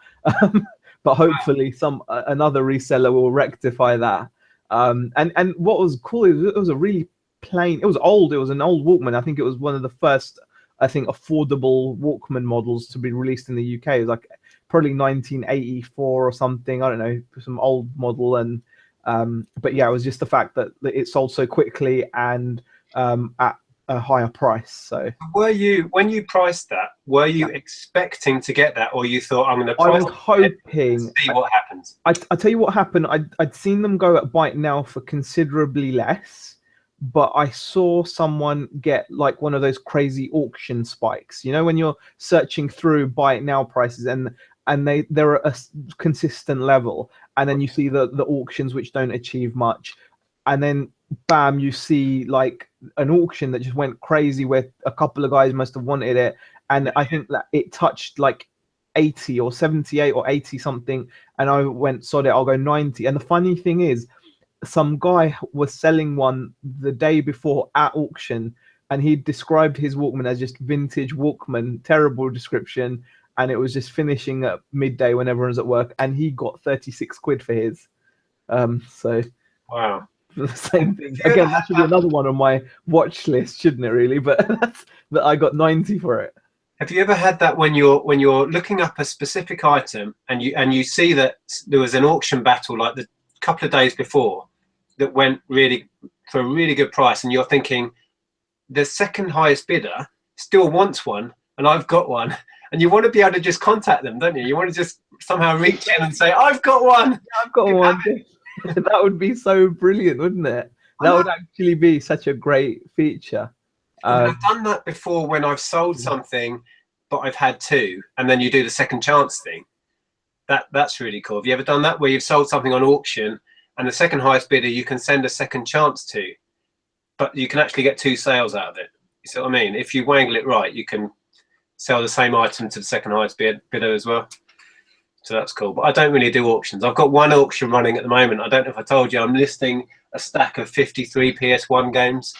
But hopefully another reseller will rectify that. And what was cool is it was a really plain. It was old. It was an old Walkman. I think it was one of the first, affordable Walkman models to be released in the UK. It was like probably 1984 or something. I don't know, some old model. And but yeah, it was just the fact that it sold so quickly and at a higher price. So were you, when you priced that, were you expecting to get that, or you thought, I'm going to price I was hoping see what happens? I tell you what happened. I'd seen them go at Byte Now for considerably less, but I saw someone get like one of those crazy auction spikes, when you're searching through Byte Now prices and they're at a consistent level, and then you see the auctions which don't achieve much, and then bam, you see like an auction that just went crazy where a couple of guys must have wanted it, and I think that it touched like 80 or 78 or 80 something, and I went, sod it, I'll go 90. And the funny thing is, some guy was selling one the day before at auction, and he described his Walkman as just vintage Walkman, terrible description, and it was just finishing at midday when everyone's at work, and he got 36 quid for his. So wow, the same thing again. That should be another one on my watch list, shouldn't it? Really, but that I got 90 for it. Have you ever had that when you're looking up a specific item and you see that there was an auction battle like the couple of days before that went really for a really good price, and you're thinking the second highest bidder still wants one and I've got one, and you want to be able to just contact them, don't you? You want to just somehow reach in and say, I've got one. I've got one. That would be so brilliant, wouldn't it? That would actually be such a great feature. I've done that before when I've sold something, but I've had two, and then you do the second chance thing. That's really cool. Have you ever done that, where you've sold something on auction and the second highest bidder you can send a second chance to, but you can actually get two sales out of it? You see what I mean? If you wangle it right, you can sell the same item to the second highest bidder as well. So that's cool. But I don't really do auctions. I've got one auction running at the moment. I don't know if I told you, I'm listing a stack of 53 PS1 games.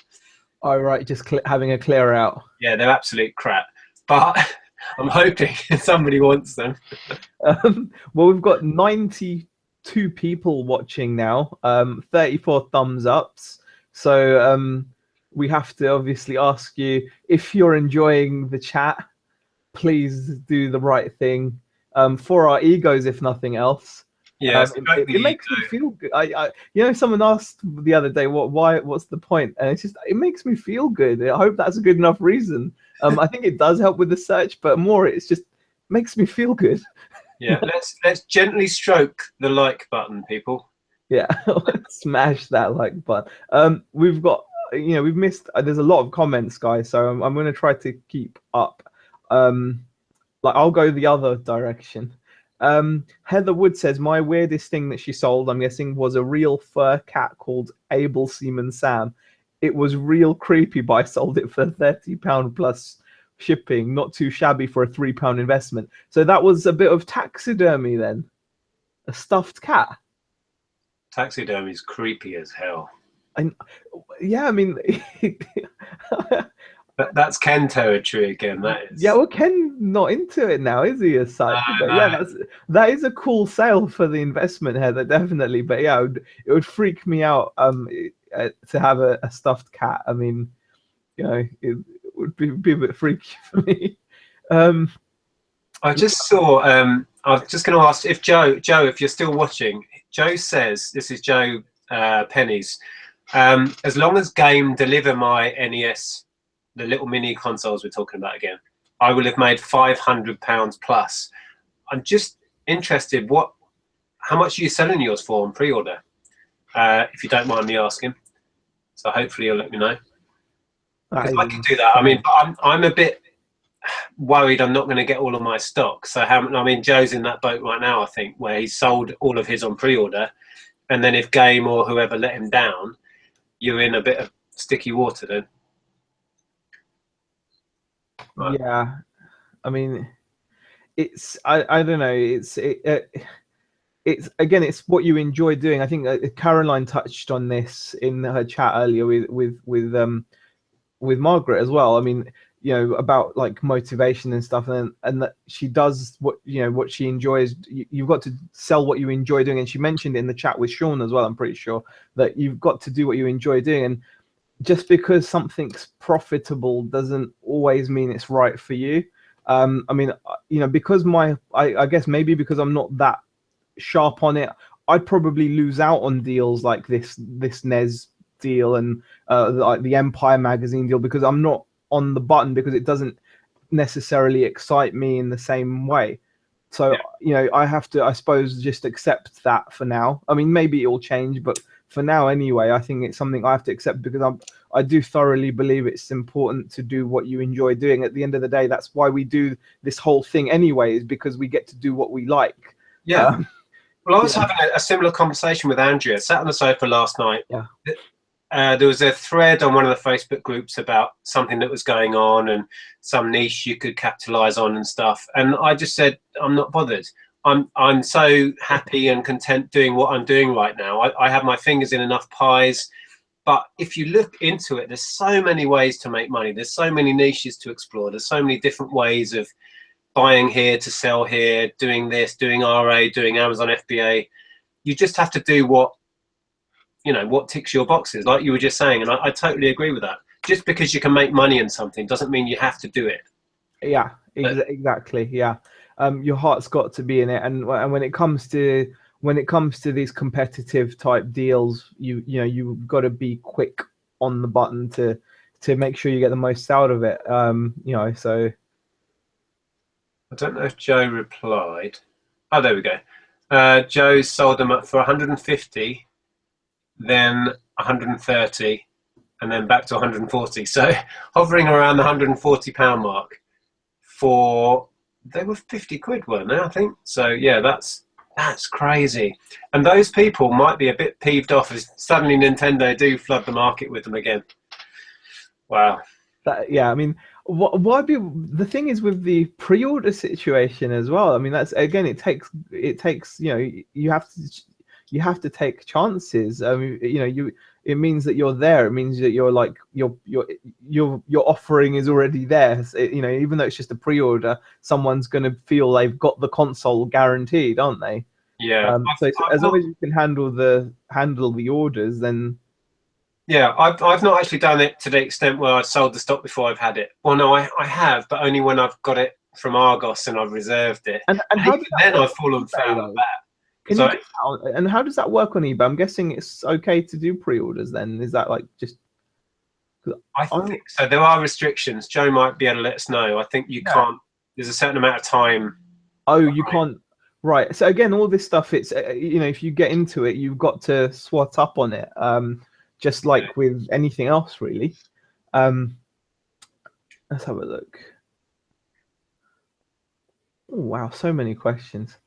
Oh, right, just having a clear out. Yeah, they're absolute crap, but I'm hoping somebody wants them. Well, we've got 92 people watching now, 34 thumbs ups. So we have to obviously ask you, if you're enjoying the chat, please do the right thing for our egos, if nothing else. Yeah, it makes me feel good. You know, someone asked the other day, what's the point? And it's just, it makes me feel good. I hope that's a good enough reason. I think it does help with the search, but more, it's just makes me feel good. Yeah, let's gently stroke the like button, people. Yeah, smash that like button. We've got, we've missed. There's a lot of comments, guys, so I'm going to try to keep up. Like, I'll go the other direction. Heather Wood says, my weirdest thing that she sold, I'm guessing, was a real fur cat called Abel Seaman Sam. It was real creepy, but I sold it for £30 plus shipping. Not too shabby for a £3 investment. So that was a bit of taxidermy then. A stuffed cat. Taxidermy is creepy as hell. Yeah, I mean... That's Ken territory again. That is. Yeah, well, Ken not into it now, is he? As such, but no. Yeah, that is a cool sale for the investment, Heather, definitely. But yeah, it would freak me out to have a stuffed cat. I mean, it would be a bit freaky for me. I just saw. I was just going to ask if Joe, if you're still watching. Joe says, this is Joe Pennies. As long as game deliver my NES. The little mini consoles we're talking about again, I will have made £500 plus. I'm just interested, how much are you selling yours for on pre-order? If you don't mind me asking. So hopefully you'll let me know. I can do that. I mean, I'm a bit worried I'm not going to get all of my stock. So Joe's in that boat right now, I think, where he's sold all of his on pre-order, and then if Game or whoever let him down, you're in a bit of sticky water then. Right. Yeah, I mean, it's I don't know. It's again, it's what you enjoy doing. I think Caroline touched on this in her chat earlier with Margaret as well. I mean, about like motivation and stuff, and that she does what she enjoys. You've got to sell what you enjoy doing, and she mentioned it in the chat with Sean as well. I'm pretty sure that you've got to do what you enjoy doing, and just because something's profitable doesn't always mean it's right for you. I mean, because I guess maybe because I'm not that sharp on it, I'd probably lose out on deals like this NES deal and like the Empire magazine deal, because I'm not on the button, because it doesn't necessarily excite me in the same way. So, I have to, I suppose, just accept that for now. I mean, maybe it will change, but for now anyway, I think it's something I have to accept, because I do thoroughly believe it's important to do what you enjoy doing. At the end of the day, that's why we do this whole thing anyway, is because we get to do what we like. Yeah. Well, I was having a similar conversation with Andrea. Sat on the sofa last night. Yeah. there was a thread on one of the Facebook groups about something that was going on and some niche you could capitalize on and stuff. And I just said, I'm not bothered. I'm so happy and content doing what I'm doing right now. I have my fingers in enough pies. But if you look into it, there's so many ways to make money. There's so many niches to explore. There's so many different ways of buying here to sell here, doing this, doing RA, doing Amazon FBA. You just have to do what ticks your boxes, like you were just saying. And I totally agree with that. Just because you can make money in something doesn't mean you have to do it. Yeah, exactly. Yeah. Your heart's got to be in it. And when it comes to these competitive type deals, you've got to be quick on the button to make sure you get the most out of it. So I don't know if Joe replied. Oh, there we go. Joe sold them up for 150, then 130, and then back to 140. So hovering around the £140 mark they were 50 quid, weren't they? I think so. Yeah, that's crazy. And those people might be a bit peeved off as suddenly Nintendo do flood the market with them again. Wow. Yeah, I mean, the thing is with the pre-order situation as well. I mean, that's again, it takes you have to take chances. It means that you're there. It means that you're like your offering is already there. So, even though it's just a pre-order, someone's going to feel they've got the console guaranteed, aren't they? Yeah. So as long as you can handle the orders, then. Yeah, I've not actually done it to the extent where I've sold the stock before I've had it. Well, no, I have, but only when I've got it from Argos and I've reserved it. And how then I've fallen foul of that. And how does that work on eBay? I'm guessing it's okay to do pre-orders then. Is that like just? I think so. There are restrictions. Joe might be able to let us know. I think you can't. There's a certain amount of time. Oh, you can't. Right. So again, all this stuff. It's if you get into it, you've got to swat up on it. Just like with anything else, really. Let's have a look. Oh, wow, so many questions.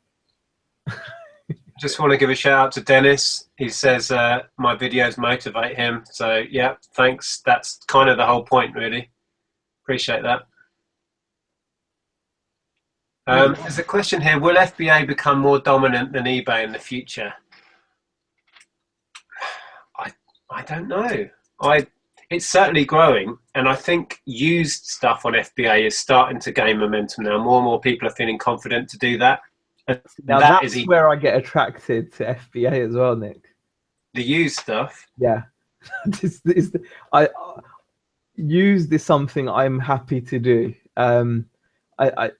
Just want to give a shout out to Dennis. He says my videos motivate him. So yeah, thanks. That's kind of the whole point, really. Appreciate that. There's a question here. Will FBA become more dominant than eBay in the future? I don't know. It's certainly growing, and I think used stuff on FBA is starting to gain momentum now. More and more people are feeling confident to do that. And now that's where I get attracted to FBA as well, Nick. The used stuff. Yeah, used is something I'm happy to do. I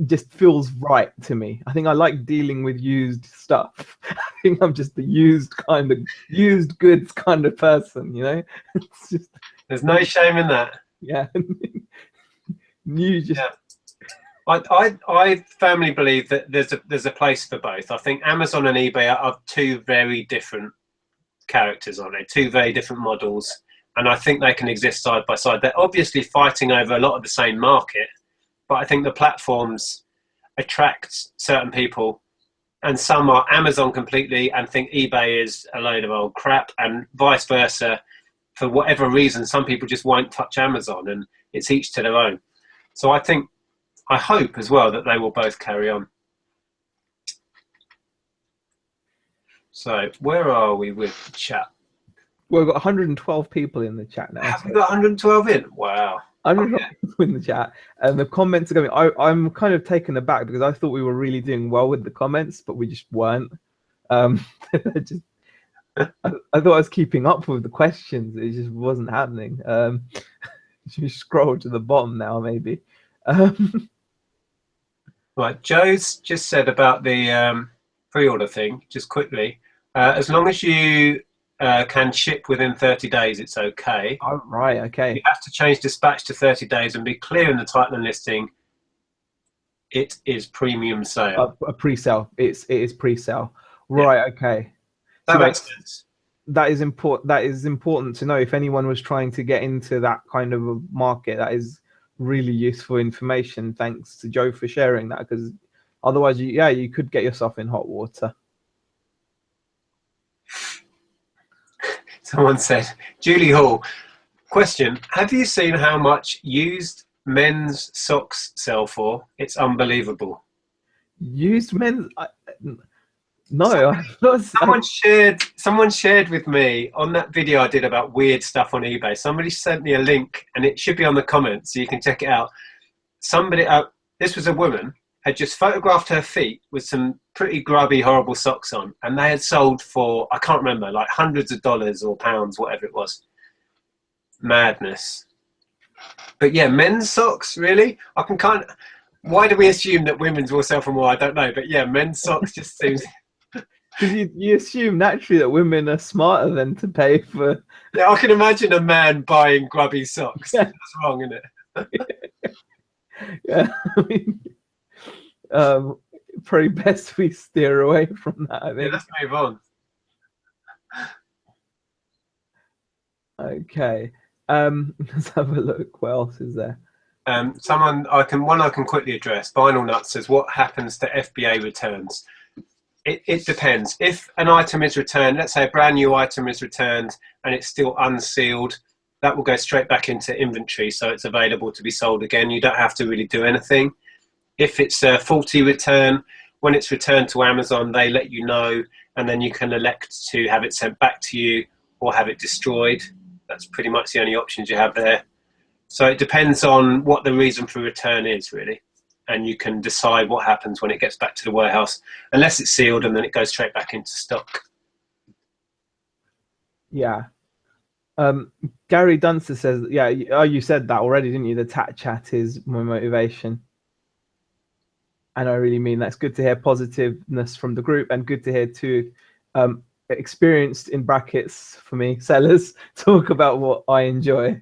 just feels right to me. I think I like dealing with used stuff. I think I'm just the used goods kind of person, It's just, there's no shame in that. Yeah. I firmly believe that there's a place for both. I think Amazon and eBay are two very different characters, aren't they? Two very different models, and I think they can exist side by side. They're obviously fighting over a lot of the same market. But I think the platforms attract certain people, and some are Amazon completely and think eBay is a load of old crap, and vice versa. For whatever reason, some people just won't touch Amazon, and it's each to their own. So I hope as well that they will both carry on. So where are we with the chat? Well, we've got 112 people in the chat now. Have we got 112 in? Wow. I'm in the chat, and the comments are going. I'm kind of taken aback because I thought we were really doing well with the comments, but we just weren't. I thought I was keeping up with the questions. It just wasn't happening. Should we scroll to the bottom now, maybe? Right, Joe's just said about the pre-order thing. Just quickly, as long as you can ship within 30 days, it's okay. Oh, right, okay. You have to change dispatch to 30 days and be clear in the title and listing. It is premium sale. A pre-sale. It is pre-sale. Right, yeah. Okay. That makes sense. That is important. That is important to know if anyone was trying to get into that kind of a market. That is really useful information. Thanks to Joe for sharing that, because otherwise, you could get yourself in hot water. Someone said, Julie Hall, question, have you seen how much used men's socks sell for? It's unbelievable. Used men's... No, someone shared with me on that video I did about weird stuff on eBay. Somebody sent me a link, and it should be on the comments so you can check it out. Somebody, this was a woman, had just photographed her feet with some pretty grubby, horrible socks on, and they had sold for, I can't remember, like hundreds of dollars or pounds, whatever it was. Madness. But yeah, men's socks, really? I can kind of, why do we assume that women's will sell for more? I don't know, but yeah, men's socks just seems... Because you assume naturally that women are smarter than to pay for... Yeah, I can imagine a man buying grubby socks. That's wrong, isn't it? Yeah, I mean, probably best we steer away from that, I think. Yeah, let's move on. Okay. Let's have a look. What else is there? One I can quickly address. Vinyl Nut says, what happens to FBA returns? It depends. If an item is returned, let's say a brand new item is returned and it's still unsealed, that will go straight back into inventory, so it's available to be sold again. You don't have to really do anything. If it's a faulty return, when it's returned to Amazon, they let you know, and then you can elect to have it sent back to you or have it destroyed. That's pretty much the only options you have there. So it depends on what the reason for return is, really. And you can decide what happens when it gets back to the warehouse, unless it's sealed and then it goes straight back into stock. Yeah. Gary Dunster says, yeah, you said that already, didn't you? The TAT chat is my motivation. And I really mean that's good to hear positiveness from the group, and good to hear too experienced, in brackets for me, sellers talk about what I enjoy.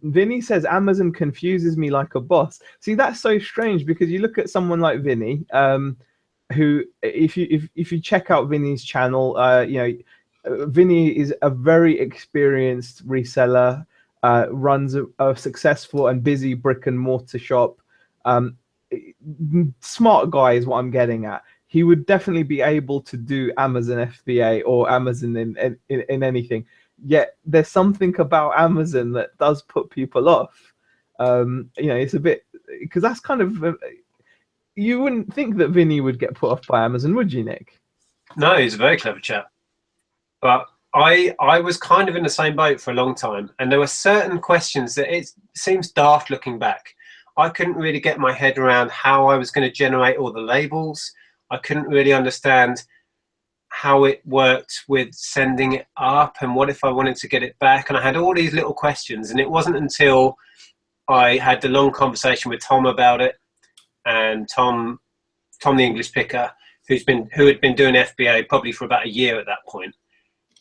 Vinny says Amazon confuses me like a boss. See, that's so strange, because you look at someone like Vinny, who, if you check out Vinny's channel, Vinny is a very experienced reseller, runs a successful and busy brick and mortar shop. Smart guy is what I'm getting at. He would definitely be able to do Amazon FBA or Amazon in anything. Yet there's something about Amazon that does put people off. It's a bit, because that's kind of, you wouldn't think that Vinny would get put off by Amazon, would you, Nick? No, he's a very clever chap. But I was kind of in the same boat for a long time, and there were certain questions that it seems daft looking back. I couldn't really get my head around how I was going to generate all the labels. I couldn't really understand how it worked with sending it up, and what if I wanted to get it back. And I had all these little questions, and it wasn't until I had the long conversation with Tom about it, and Tom the English picker, who had been doing FBA probably for about a year at that point,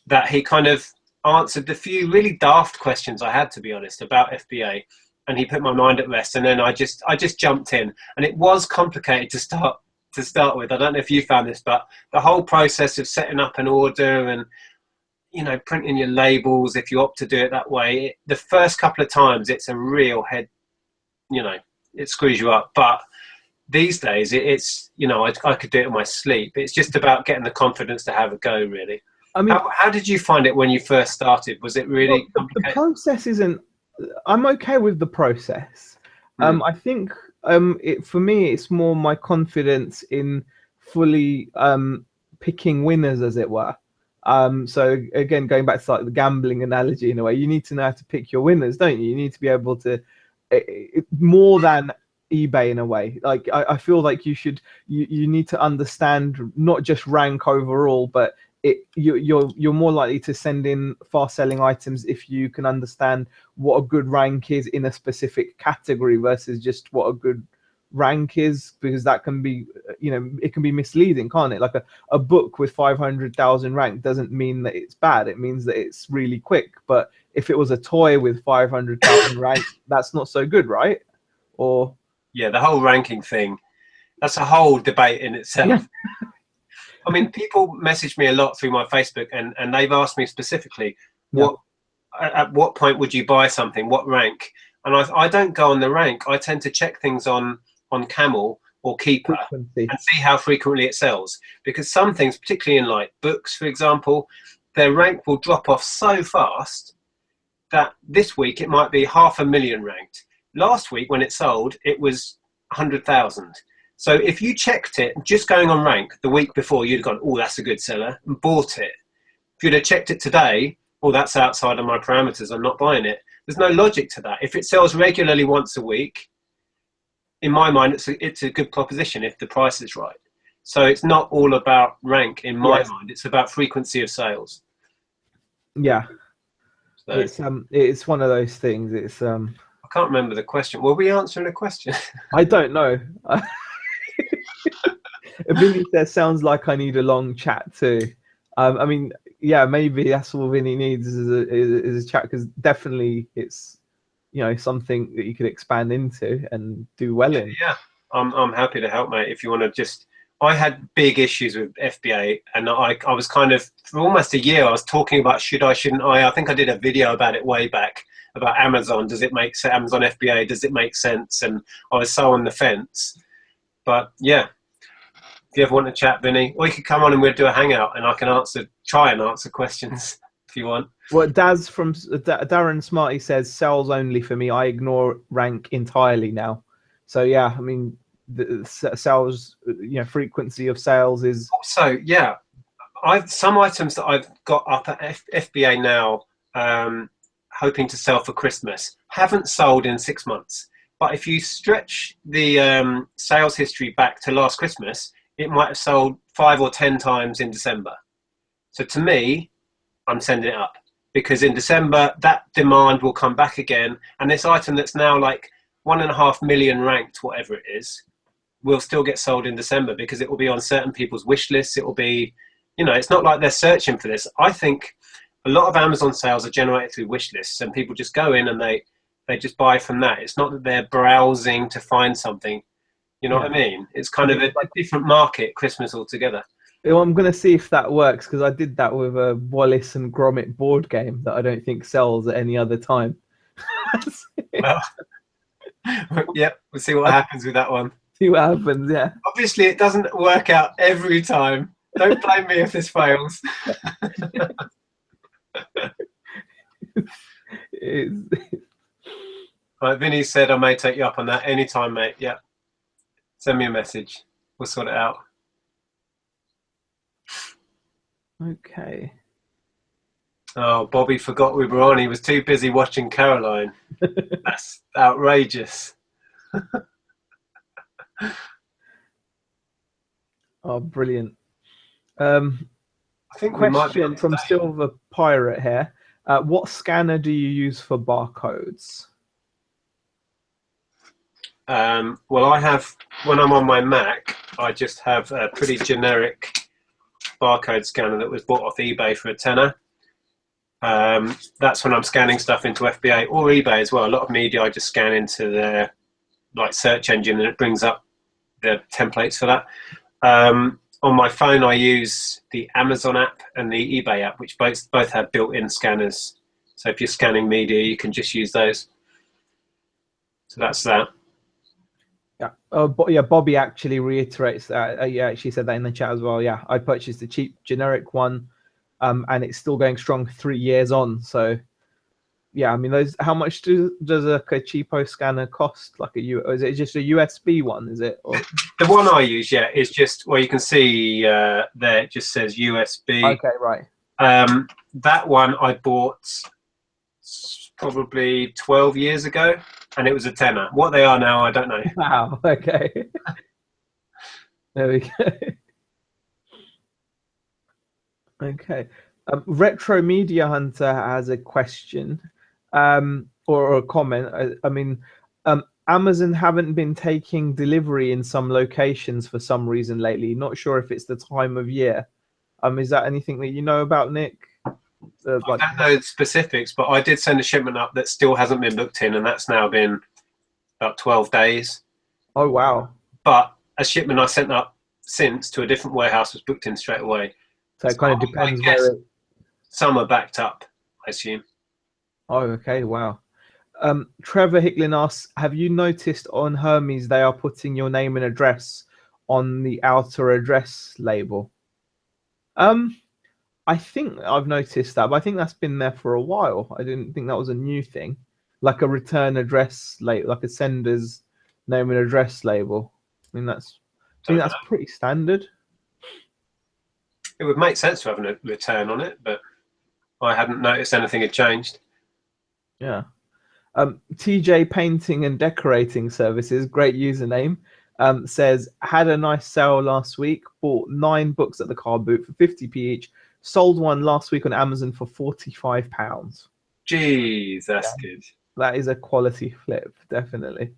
that he kind of answered the few really daft questions I had, to be honest, about FBA. And he put my mind at rest, and then I just jumped in. And it was complicated to start with. I don't know if you found this, but the whole process of setting up an order and, printing your labels, if you opt to do it that way, the first couple of times it's a real head, it screws you up. But these days it's, I could do it in my sleep. It's just about getting the confidence to have a go, really. I mean, how did you find it when you first started? Was it really complicated? The process isn't, I'm okay with the process. I think for me, it's more my confidence in fully picking winners, as it were. So again, going back to like the gambling analogy, in a way, you need to know how to pick your winners, don't you? You need to be able to, more than eBay in a way. Like I feel like you need to understand not just rank overall, but you're more likely to send in fast selling items if you can understand what a good rank is in a specific category versus just what a good rank is, because that can be, it can be misleading, can't it? Like a book with 500,000 rank doesn't mean that it's bad. It means that it's really quick. But if it was a toy with 500,000 rank, that's not so good, right? Or yeah, the whole ranking thing, that's a whole debate in itself. Yeah. I mean, people message me a lot through my Facebook, and they've asked me specifically, at what point would you buy something? What rank? And I don't go on the rank. I tend to check things on Camel or Keeper and see how frequently it sells. Because some things, particularly in like books, for example, their rank will drop off so fast that this week it might be 500,000 ranked. Last week when it sold, it was 100,000. So if you checked it just going on rank the week before, you'd have gone, oh, that's a good seller, and bought it. If you'd have checked it today, oh, that's outside of my parameters, I'm not buying it. There's no logic to that. If it sells regularly once a week, in my mind, it's a good proposition if the price is right. So it's not all about rank in my mind. It's about frequency of sales. Yeah. So, it's one of those things. It's I can't remember the question. Were we answering a question? I don't know. Vinny says, sounds like I need a long chat too. I mean, yeah, maybe that's all Vinny needs is a chat, because definitely it's, you know, something that you could expand into and do well in. Yeah, I'm happy to help, mate. If you want to just, I had big issues with FBA, and I was kind of, for almost a year, I was talking about should I, shouldn't I. I think I did a video about it way back, about Amazon. Does it make sense? Amazon FBA, does it make sense? And I was so on the fence. But yeah, if you ever want to chat, Vinny, or you could come on and we'll do a hangout, and I can try and answer questions if you want. Well, Daz from Darren Smarty says, sales only for me. I ignore rank entirely now. So yeah, I mean, the sales, you know, frequency of sales is also, yeah. Some items that I've got up at FBA now, hoping to sell for Christmas, haven't sold in 6 months. But if you stretch the sales history back to last Christmas, it might have sold 5 or 10 times in December. So to me, I'm sending it up, because in December that demand will come back again, and this item that's now like 1.5 million ranked, whatever it is, will still get sold in December, because it will be on certain people's wish lists. It will be, you know, it's not like they're searching for this. I think a lot of Amazon sales are generated through wish lists, and people just go in and they just buy from that. It's not that they're browsing to find something. You know what I mean? It's kind of a different market, Christmas altogether. Well, I'm going to see if that works, because I did that with a Wallace and Gromit board game that I don't think sells at any other time. Well, yep, we'll see what happens with that one. See what happens, yeah. Obviously, it doesn't work out every time. Don't blame me if this fails. Right, Vinny said I may take you up on that anytime, mate. Yeah. Send me a message. We'll sort it out. Okay. Oh, Bobby forgot we were on. He was too busy watching Caroline. That's outrageous. Oh, brilliant. I think question from Silver Pirate here. What scanner do you use for barcodes? Well, I have, when I'm on my Mac, I just have a pretty generic barcode scanner that was bought off eBay for £10. That's when I'm scanning stuff into FBA or eBay as well. A lot of media I just scan into their like search engine, and it brings up the templates for that. On my phone, I use the Amazon app and the eBay app, which both have built-in scanners. So if you're scanning media, you can just use those. So that's that. Yeah. Yeah. Bobby actually reiterates that. Yeah, she said that in the chat as well. Yeah, I purchased a cheap generic one, and it's still going strong 3 years on. So, yeah, I mean, those. How much does a cheapo scanner cost? Like or is it just a USB one? Is it? Or? The one I use, yeah, is just, well, you can see there it just says USB. Okay, right. That one I bought probably 12 years ago, and it was a £10. What they are now, I don't know. Wow. Okay. There we go. Okay. Retro Media Hunter has a question, or a comment. I mean, Amazon haven't been taking delivery in some locations for some reason lately. Not sure if it's the time of year. Is that anything that you know about, Nick? I don't know the specifics, but I did send a shipment up that still hasn't been booked in, and that's now been about 12 days. Oh, wow. But a shipment I sent up since to a different warehouse was booked in straight away. So it kind of depends where it... Some are backed up, I assume. Oh, okay, wow. Trevor Hicklin asks, have you noticed on Hermes they are putting your name and address on the outer address label? I think I've noticed that, but I think that's been there for a while. I didn't think that was a new thing, like a return address label, like a sender's name and address label. I think that's pretty standard. It would make sense to have a return on it, but I hadn't noticed anything had changed. Yeah. TJ Painting and Decorating Services, great username, says, had a nice sale last week, bought 9 books at the car boot for 50p each, sold one last week on Amazon for £45. Jeez, that's good. That is a quality flip, definitely.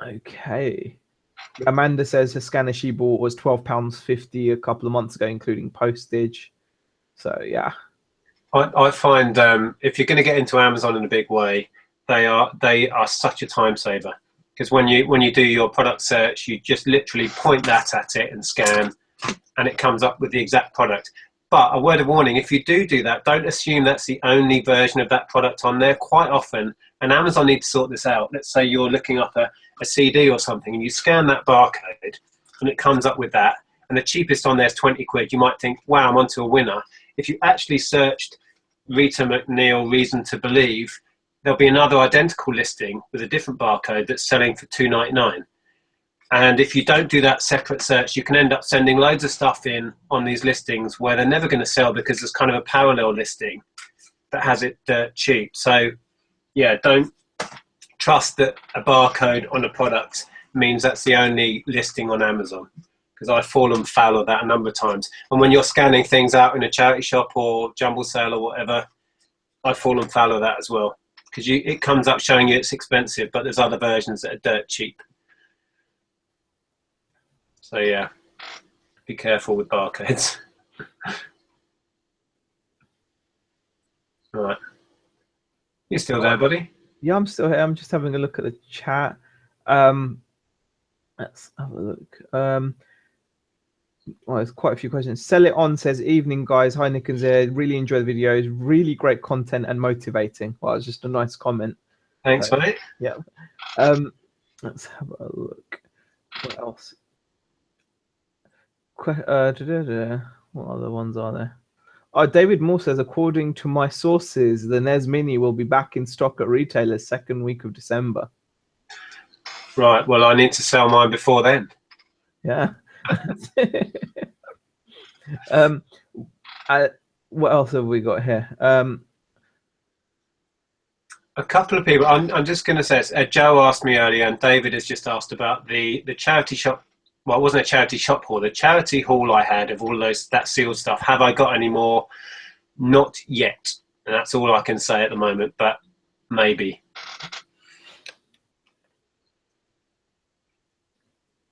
Okay. Amanda says her scanner she bought was £12.50 a couple of months ago, including postage. So, yeah. I find if you're going to get into Amazon in a big way, they are such a time saver, because when you do your product search, you just literally point that at it and scan, and it comes up with the exact product. But a word of warning: if you do that, don't assume that's the only version of that product on there. Quite often, and Amazon needs to sort this out. Let's say you're looking up a CD or something, and you scan that barcode, and it comes up with that, and the cheapest on there is 20 quid. You might think, wow, I'm onto a winner. If you actually searched Rita McNeil Reason to Believe, there'll be another identical listing with a different barcode that's selling for $2.99. And if you don't do that separate search, you can end up sending loads of stuff in on these listings where they're never going to sell, because there's kind of a parallel listing that has it cheap. So yeah, don't trust that a barcode on a product means that's the only listing on Amazon, because I've fallen foul of that a number of times. And when you're scanning things out in a charity shop or jumble sale or whatever, I've fallen foul of that as well, because it comes up showing you it's expensive, but there's other versions that are dirt cheap. So yeah, be careful with barcodes. All right. You still there, buddy? Yeah, I'm still here. I'm just having a look at the chat. Let's have a look. Well, there's quite a few questions. Sell It On says, evening guys, hi Nick and Zaheer, really enjoy the videos, really great content and motivating. Well, it's just a nice comment. Thanks, mate. Yeah. Let's have a look. What else? What other ones are there? Oh, David Moore says, according to my sources, the NES Mini will be back in stock at retailers second week of December. Right. Well, I need to sell mine before then. Yeah. What else have we got here? A couple of people. I'm just going to say, Joe asked me earlier, and David has just asked about the charity shop. Well, it wasn't a charity shop haul. The charity haul I had of all that sealed stuff. Have I got any more? Not yet. And that's all I can say at the moment, but maybe.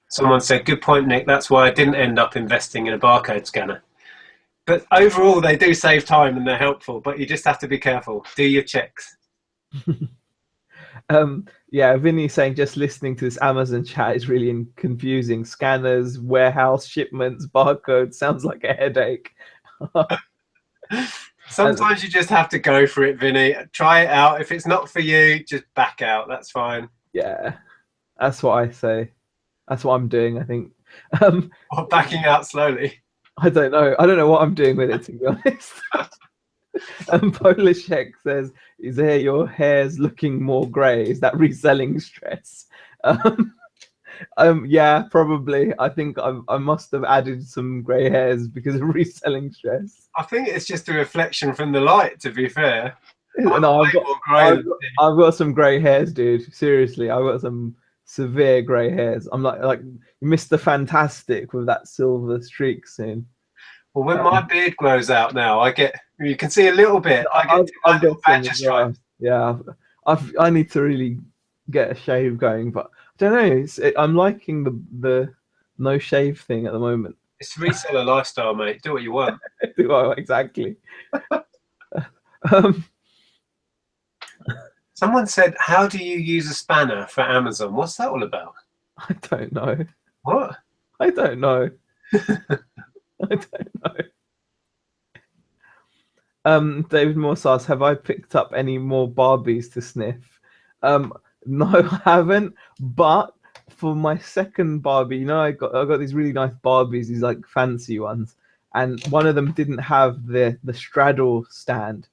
Someone said, good point, Nick. That's why I didn't end up investing in a barcode scanner. But overall, they do save time and they're helpful, but you just have to be careful. Do your checks. Yeah, Vinny saying, just listening to this Amazon chat is really confusing. Scanners, warehouse, shipments, barcodes, sounds like a headache. Sometimes you just have to go for it, Vinny. Try it out. If it's not for you, just back out. That's fine. Yeah, that's what I say. That's what I'm doing, I think. Or backing out slowly. I don't know. I don't know what I'm doing with it, to be honest. Polish Heck says, is there your hair's looking more grey? Is that reselling stress? Yeah, probably. I think I must have added some grey hairs because of reselling stress. I think it's just a reflection from the light, to be fair. No, I've got some grey hairs, dude. Seriously, I've got some severe grey hairs. I'm like Mr. Fantastic with that silver streak soon. Well, when my beard grows out now, you can see a little bit. I get badger stripes. Yeah, I need to really get a shave going, but I don't know. I'm liking the no shave thing at the moment. It's reseller lifestyle, mate. Do what you want. Exactly. Someone said, how do you use a spanner for Amazon? What's that all about? I don't know. What? I don't know. I don't know. David Morsas, have I picked up any more Barbies to sniff? No, I haven't. But for my second Barbie, I got these really nice Barbies, these like fancy ones. and one of them didn't have the straddle stand,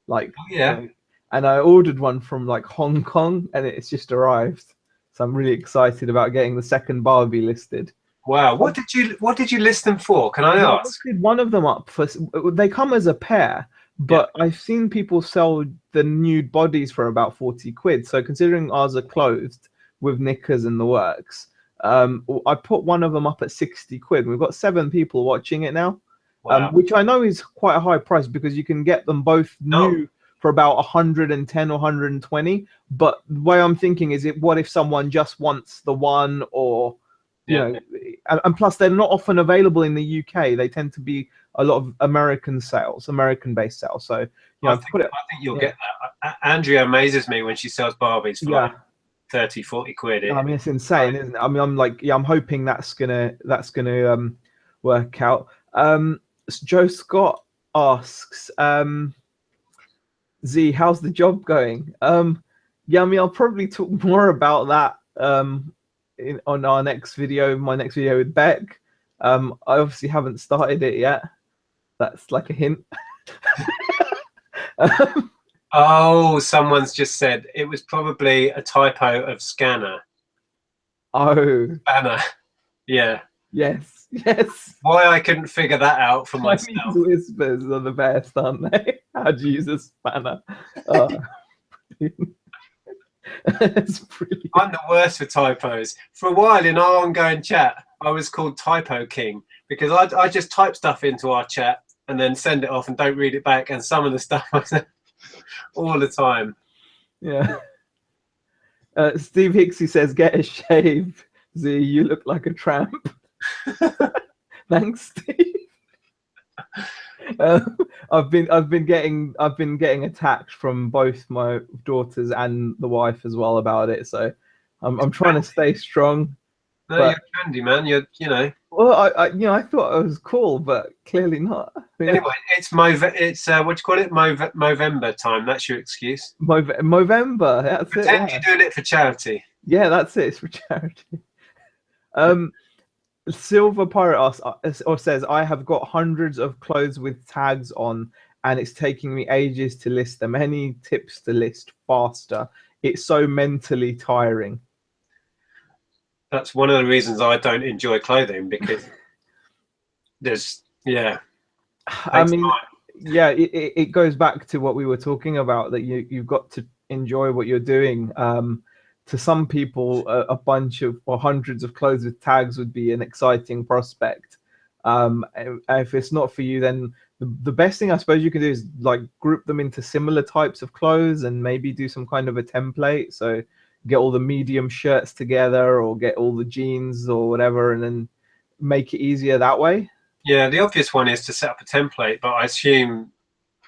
like Yeah. and I ordered one from like Hong Kong, and it's just arrived. So I'm really excited about getting the second Barbie listed. Wow. What did you list them for? Can I Yeah, I ask? listed one of them up for. They come as a pair, Yeah. but I've seen people sell the nude bodies for about 40 quid. So considering ours are clothed with knickers and the works, I put one of them up at 60 quid. We've got 7 people watching it now, Wow. which I know is quite a high price because you can get them both No. new for about 110 or 120. But the way I'm thinking is, what if someone just wants the one, or you Yeah. know, and plus they're not often available in the UK. They tend to be a lot of American sales, American-based sales. So I put it. think you'll Yeah, get that. Andrea amazes me when she sells Barbies for like yeah. 30, 40 quid. I mean, it's insane, isn't it? I mean, I'm like, yeah, I'm hoping that's gonna work out. Joe Scott asks, Z, how's the job going? Yeah, I mean, I'll probably talk more about that on our next video, my next video with Beck. I obviously haven't started it yet. That's like a hint. Oh, someone's just said it was probably a typo of scanner. Oh, Spanner. Yeah. yes, yes. Why I couldn't figure that out for Chinese myself. whispers are the best, aren't they? How to use a spanner. Oh, it's brilliant. I'm the worst for typos. For a while in our ongoing chat, I was called Typo King because I just type stuff into our chat and then send it off and don't read it back. And some of the stuff I said all the time. Yeah. Steve Hicksey says, "Get a shave, Z. You look like a tramp." Thanks, Steve. I've been getting attacked from both my daughters and the wife as well about it. So I'm trying to stay strong. No, But, you're trendy, man. You know. Well, I thought I was cool, but clearly not. Anyway, it's what do you call it? Movember time. That's your excuse. Movember. That's Pretend it. Yeah. you're doing it for charity. Yeah, that's it. It's for charity. Silver Pirate asks, or says, I have got hundreds of clothes with tags on, and it's taking me ages to list them. Any tips to list faster? It's so mentally tiring. That's one of the reasons I don't enjoy clothing, because I mean, yeah, it goes back to what we were talking about, that you've got to enjoy what you're doing. To some people, a bunch of or hundreds of clothes with tags would be an exciting prospect. If it's not for you, then the best thing I suppose you can do is like group them into similar types of clothes and maybe do some kind of a template. So get all the medium shirts together or get all the jeans or whatever, and then make it easier that way. Yeah, the obvious one is to set up a template, but I assume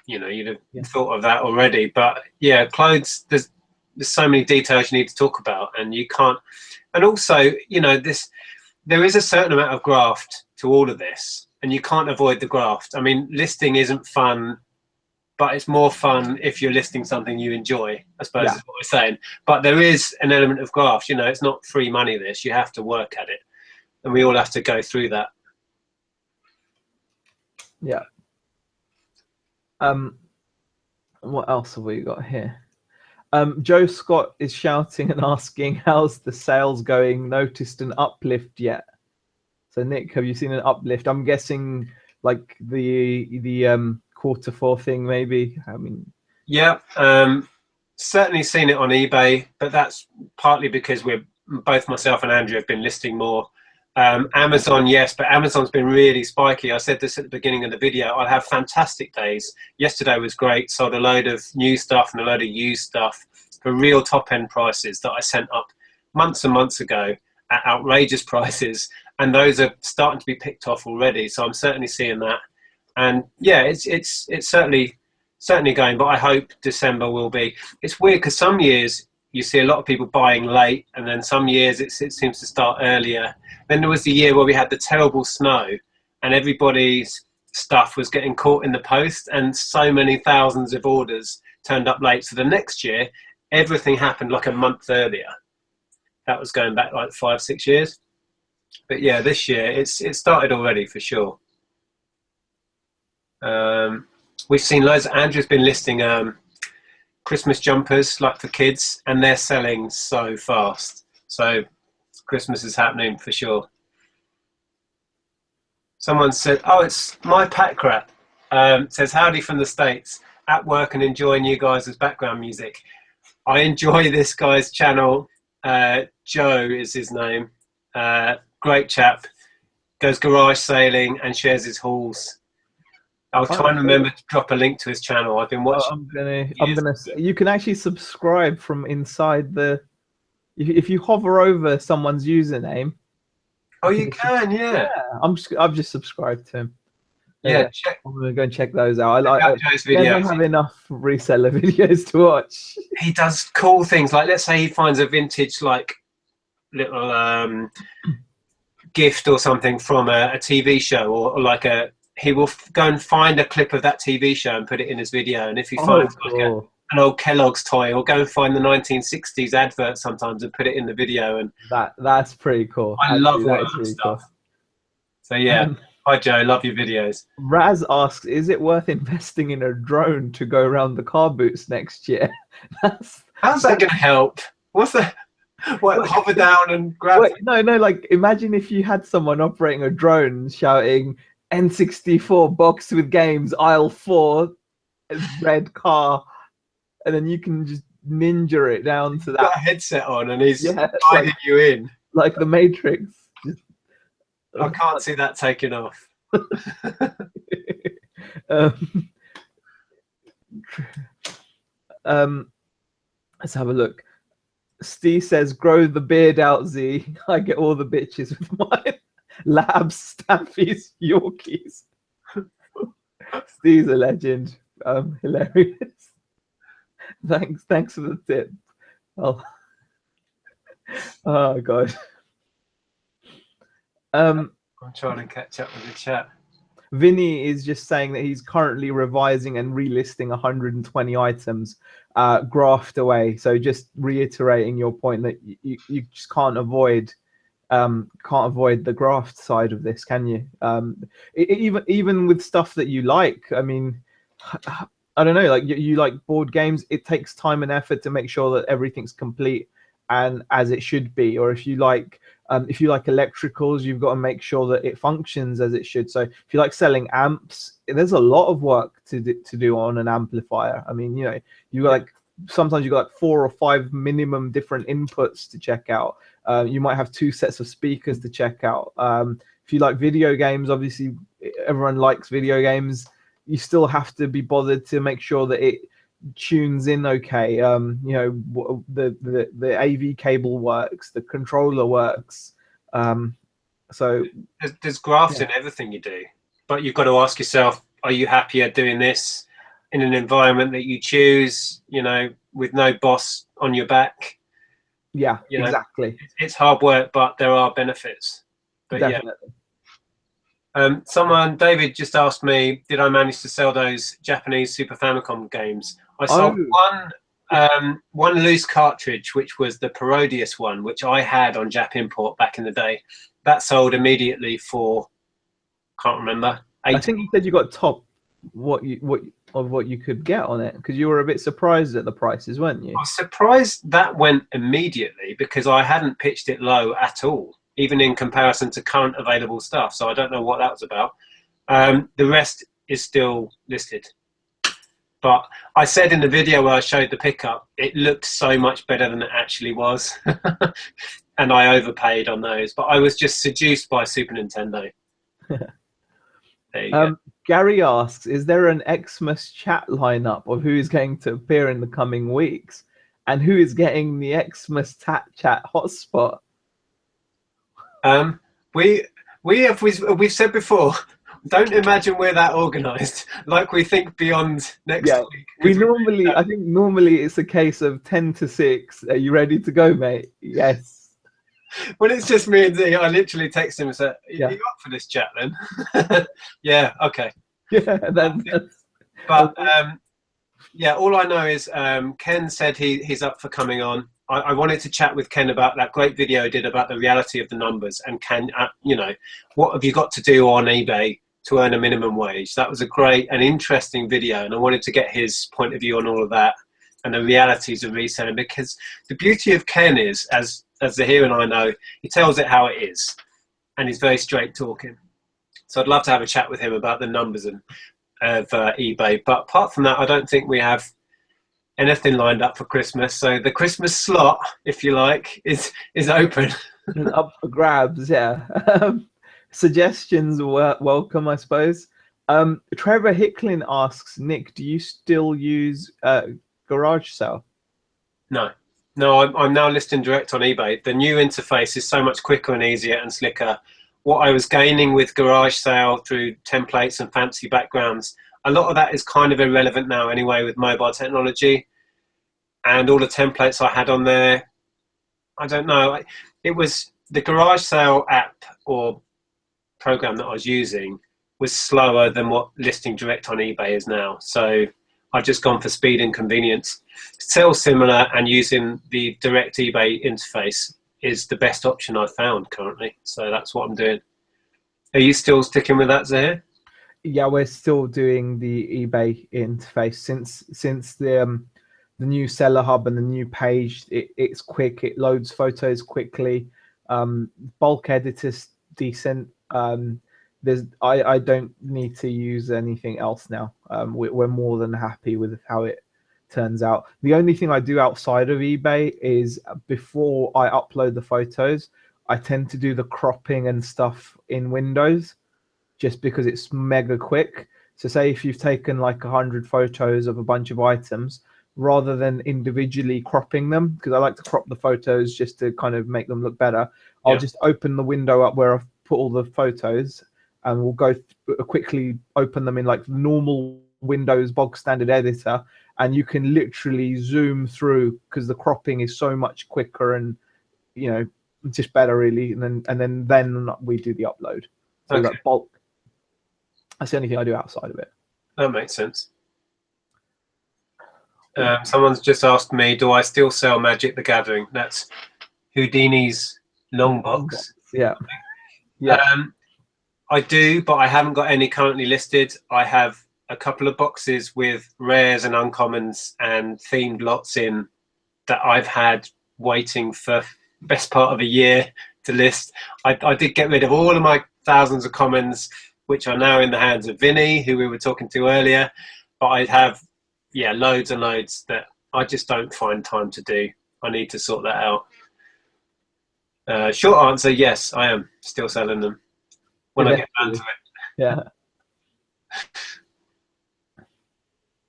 you'd have thought of that already. But yeah, clothes, there's so many details you need to talk about, and you can't. And also, there is a certain amount of graft to all of this, and you can't avoid the graft. I mean, listing isn't fun, but it's more fun if you're listing something you enjoy, I suppose is what we're saying. But there is an element of graft. It's not free money, this. You have to work at it, and we all have to go through that. Yeah. What else have we got here? Joe Scott is shouting and asking, how's the sales going? Noticed an uplift yet? So Nick, have you seen an uplift? I'm guessing like the Q4 thing, maybe. I mean, yeah, certainly seen it on eBay, but that's partly because both myself and Andrew have been listing more. Amazon, yes, but Amazon's been really spiky. I said this at the beginning of the video. I have fantastic days. Yesterday was great. Sold a load of new stuff and a load of used stuff for real top-end prices that I sent up months and months ago at outrageous prices, and those are starting to be picked off already. So I'm certainly seeing that, and yeah, it's certainly going. But I hope December will be. It's weird because some years you see a lot of people buying late, and then some years it seems to start earlier. Then there was the year where we had the terrible snow and everybody's stuff was getting caught in the post, and so many thousands of orders turned up late. So the next year, everything happened like a month earlier. That was going back like 5-6 years. But yeah, this year it started already for sure. We've seen loads. Andrew's been listing Christmas jumpers, like for kids, and they're selling so fast. So Christmas is happening for sure. Someone said, oh, it's my pack rat. Says, howdy from the States. At work and enjoying you guys as background music. I enjoy this guy's channel. Joe is his name. Great chap. Goes garage sailing and shares his hauls. I'll try and remember to drop a link to his channel. I've been watching. You can actually subscribe from inside the. If you hover over someone's username. Oh, you can, yeah. I've just subscribed to him. Yeah, I'm gonna go and check those out. I don't have enough reseller videos to watch. He does cool things. Like, let's say he finds a vintage, like, little gift or something from a TV show, or like he will go and find a clip of that TV show and put it in his video. And if he finds like an old Kellogg's toy, or go and find the 1960s advert sometimes and put it in the video. And that's pretty cool. I love that stuff. Cool. So yeah. Hi Joe, love your videos. Raz asks, is it worth investing in a drone to go around the car boots next year? How's that going to help? What's that? What, hover down and grab? Wait, no, like imagine if you had someone operating a drone shouting N64 box with games, aisle 4, red car, and then you can just ninja it down to that. Got a headset on and he's guiding you in. Like the Matrix. I can't see that taking off. Let's have a look. Steve says, grow the beard out, Z. I get all the bitches with mine. Labs, Staffies, Yorkies. Steve's a legend. Hilarious. Thanks for the tip. Oh God. I'm trying to catch up with the chat. Vinny is just saying that he's currently revising and relisting 120 items, graft away. So just reiterating your point that you just can't avoid the graft side of this, can you? Even with stuff that you like. I mean, I don't know. Like you like board games, it takes time and effort to make sure that everything's complete and as it should be. Or if you like electricals, you've got to make sure that it functions as it should. So if you like selling amps, there's a lot of work to do on an amplifier. I mean, sometimes you got like 4 or 5 minimum different inputs to check out. You might have 2 sets of speakers to check out. If you like video games, obviously everyone likes video games. You still have to be bothered to make sure that it tunes in okay. The AV cable works, the controller works. So there's graphs in everything you do, but you've got to ask yourself, are you happier doing this in an environment that you choose, with no boss on your back? Yeah, exactly. It's hard work, but there are benefits. But definitely. David just asked me, did I manage to sell those Japanese Super Famicom games? I sold one loose cartridge, which was the Parodius one, which I had on Jap Import back in the day. That sold immediately for, can't remember. I think you said you got top what you could get on it, because you were a bit surprised at the prices, weren't you? I was surprised that went immediately because I hadn't pitched it low at all, even in comparison to current available stuff. So I don't know what that was about. The rest is still listed. But I said in the video where I showed the pickup, it looked so much better than it actually was. And I overpaid on those. But I was just seduced by Super Nintendo. There you go. Gary asks, is there an Xmas chat lineup of who is going to appear in the coming weeks? And who is getting the Xmas TAT chat hotspot? We've said before, don't imagine we're that organised. Like we think beyond next week. I think normally it's a case of 10 to 6. Are you ready to go, mate? Yes. When it's just me and Z, I literally text him and say, you up for this chat then? Yeah, okay. Yeah, but all I know is Ken said he's up for coming on. I wanted to chat with Ken about that great video he did about the reality of the numbers, and what have you got to do on eBay to earn a minimum wage. That was a great and interesting video, and I wanted to get his point of view on all of that and the realities of reselling, because the beauty of Ken is, as Zaheer and I know, he tells it how it is, and he's very straight talking. So I'd love to have a chat with him about the numbers of eBay. But apart from that, I don't think we have anything lined up for Christmas. So the Christmas slot, if you like, is open. Up for grabs, yeah. Suggestions were welcome, I suppose. Trevor Hicklin asks, Nick, do you still use Garage Sale? No, I'm now listing direct on eBay. The new interface is so much quicker and easier and slicker. What I was gaining with Garage Sale through templates and fancy backgrounds, a lot of that is kind of irrelevant now anyway with mobile technology. And all the templates I had on there, I don't know. It was the Garage Sale app or program that I was using was slower than what listing direct on eBay is now. So I've just gone for speed and convenience. Still similar, and using the direct eBay interface is the best option I've found currently. So that's what I'm doing. Are you still sticking with that, Zaheer? Yeah, we're still doing the eBay interface since the new seller hub and the new page. It's quick. It loads photos quickly. Bulk editors decent. I don't need to use anything else now. We're more than happy with how it turns out. The only thing I do outside of eBay is before I upload the photos, I tend to do the cropping and stuff in Windows, just because it's mega quick. So say if you've taken like 100 photos of a bunch of items, rather than individually cropping them, because I like to crop the photos just to kind of make them look better, I'll just open the window up where I've put all the photos, and we'll go quickly open them in like normal Windows bog standard editor, and you can literally zoom through because the cropping is so much quicker and, you know, just better really. And then we do the upload. So that bulk. That's the only thing I do outside of it. That makes sense. Someone's just asked me, do I still sell Magic the Gathering? That's Houdini's long box. Yeah. I do, but I haven't got any currently listed. I have a couple of boxes with rares and uncommons and themed lots in that I've had waiting for best part of a year to list. I did get rid of all of my thousands of commons, which are now in the hands of Vinny, who we were talking to earlier. But I have, loads and loads that I just don't find time to do. I need to sort that out. Short answer, yes, I am still selling them when I get down to it. Yeah.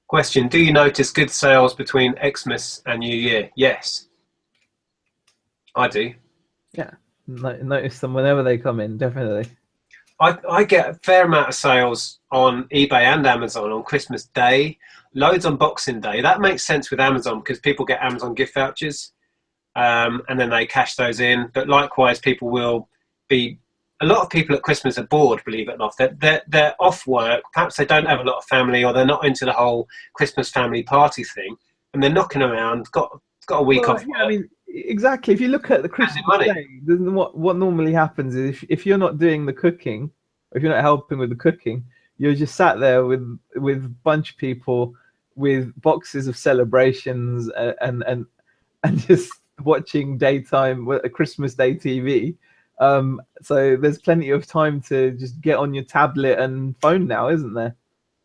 Question, do you notice good sales between Xmas and New Year? Yes, I do. Yeah, notice them whenever they come in, definitely. I get a fair amount of sales on eBay and Amazon on Christmas Day, loads on Boxing Day. That makes sense with Amazon because people get Amazon gift vouchers and then they cash those in. But likewise, people will be, a lot of people at Christmas are bored, believe it or not. They're off work. Perhaps they don't have a lot of family, or they're not into the whole Christmas family party thing, and they're knocking around, got a week off work. I mean, exactly. If you look at the Christmas Day, what normally happens is if you're not doing the cooking, or if you're not helping with the cooking, you're just sat there with a bunch of people with boxes of celebrations and just watching daytime Christmas Day TV. So there's plenty of time to just get on your tablet and phone now, isn't there?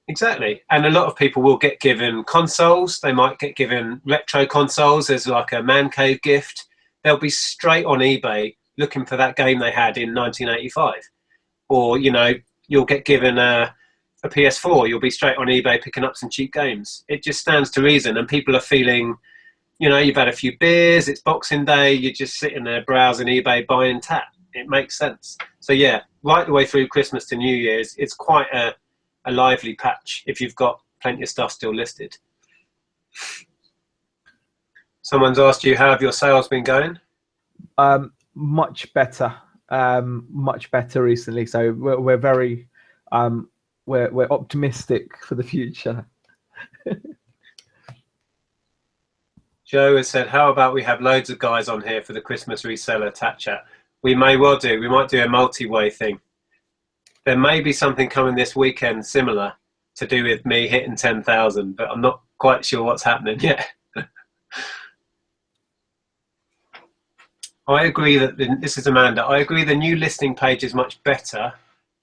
Exactly. And a lot of people will get given consoles. They might get given retro consoles as like a man cave gift. They'll be straight on eBay looking for that game they had in 1985. Or, you know, you'll get given a PS4. You'll be straight on eBay picking up some cheap games. It just stands to reason. And people are feeling, you know, you've had a few beers, it's Boxing Day, you're just sitting there browsing eBay, buying TAT. It makes sense. So, yeah, right the way through Christmas to New Year's, it's quite a lively patch if you've got plenty of stuff still listed. Someone's asked you, how have your sales been going? Much better recently. So we're very we're optimistic for the future. Joe has said, how about we have loads of guys on here for the Christmas reseller TAT chat? We may well do. We might do a multi-way thing. there may be something coming this weekend similar to do with me hitting 10,000, but I'm not quite sure what's happening yet. I agree that this is Amanda. I agree the new listing page is much better,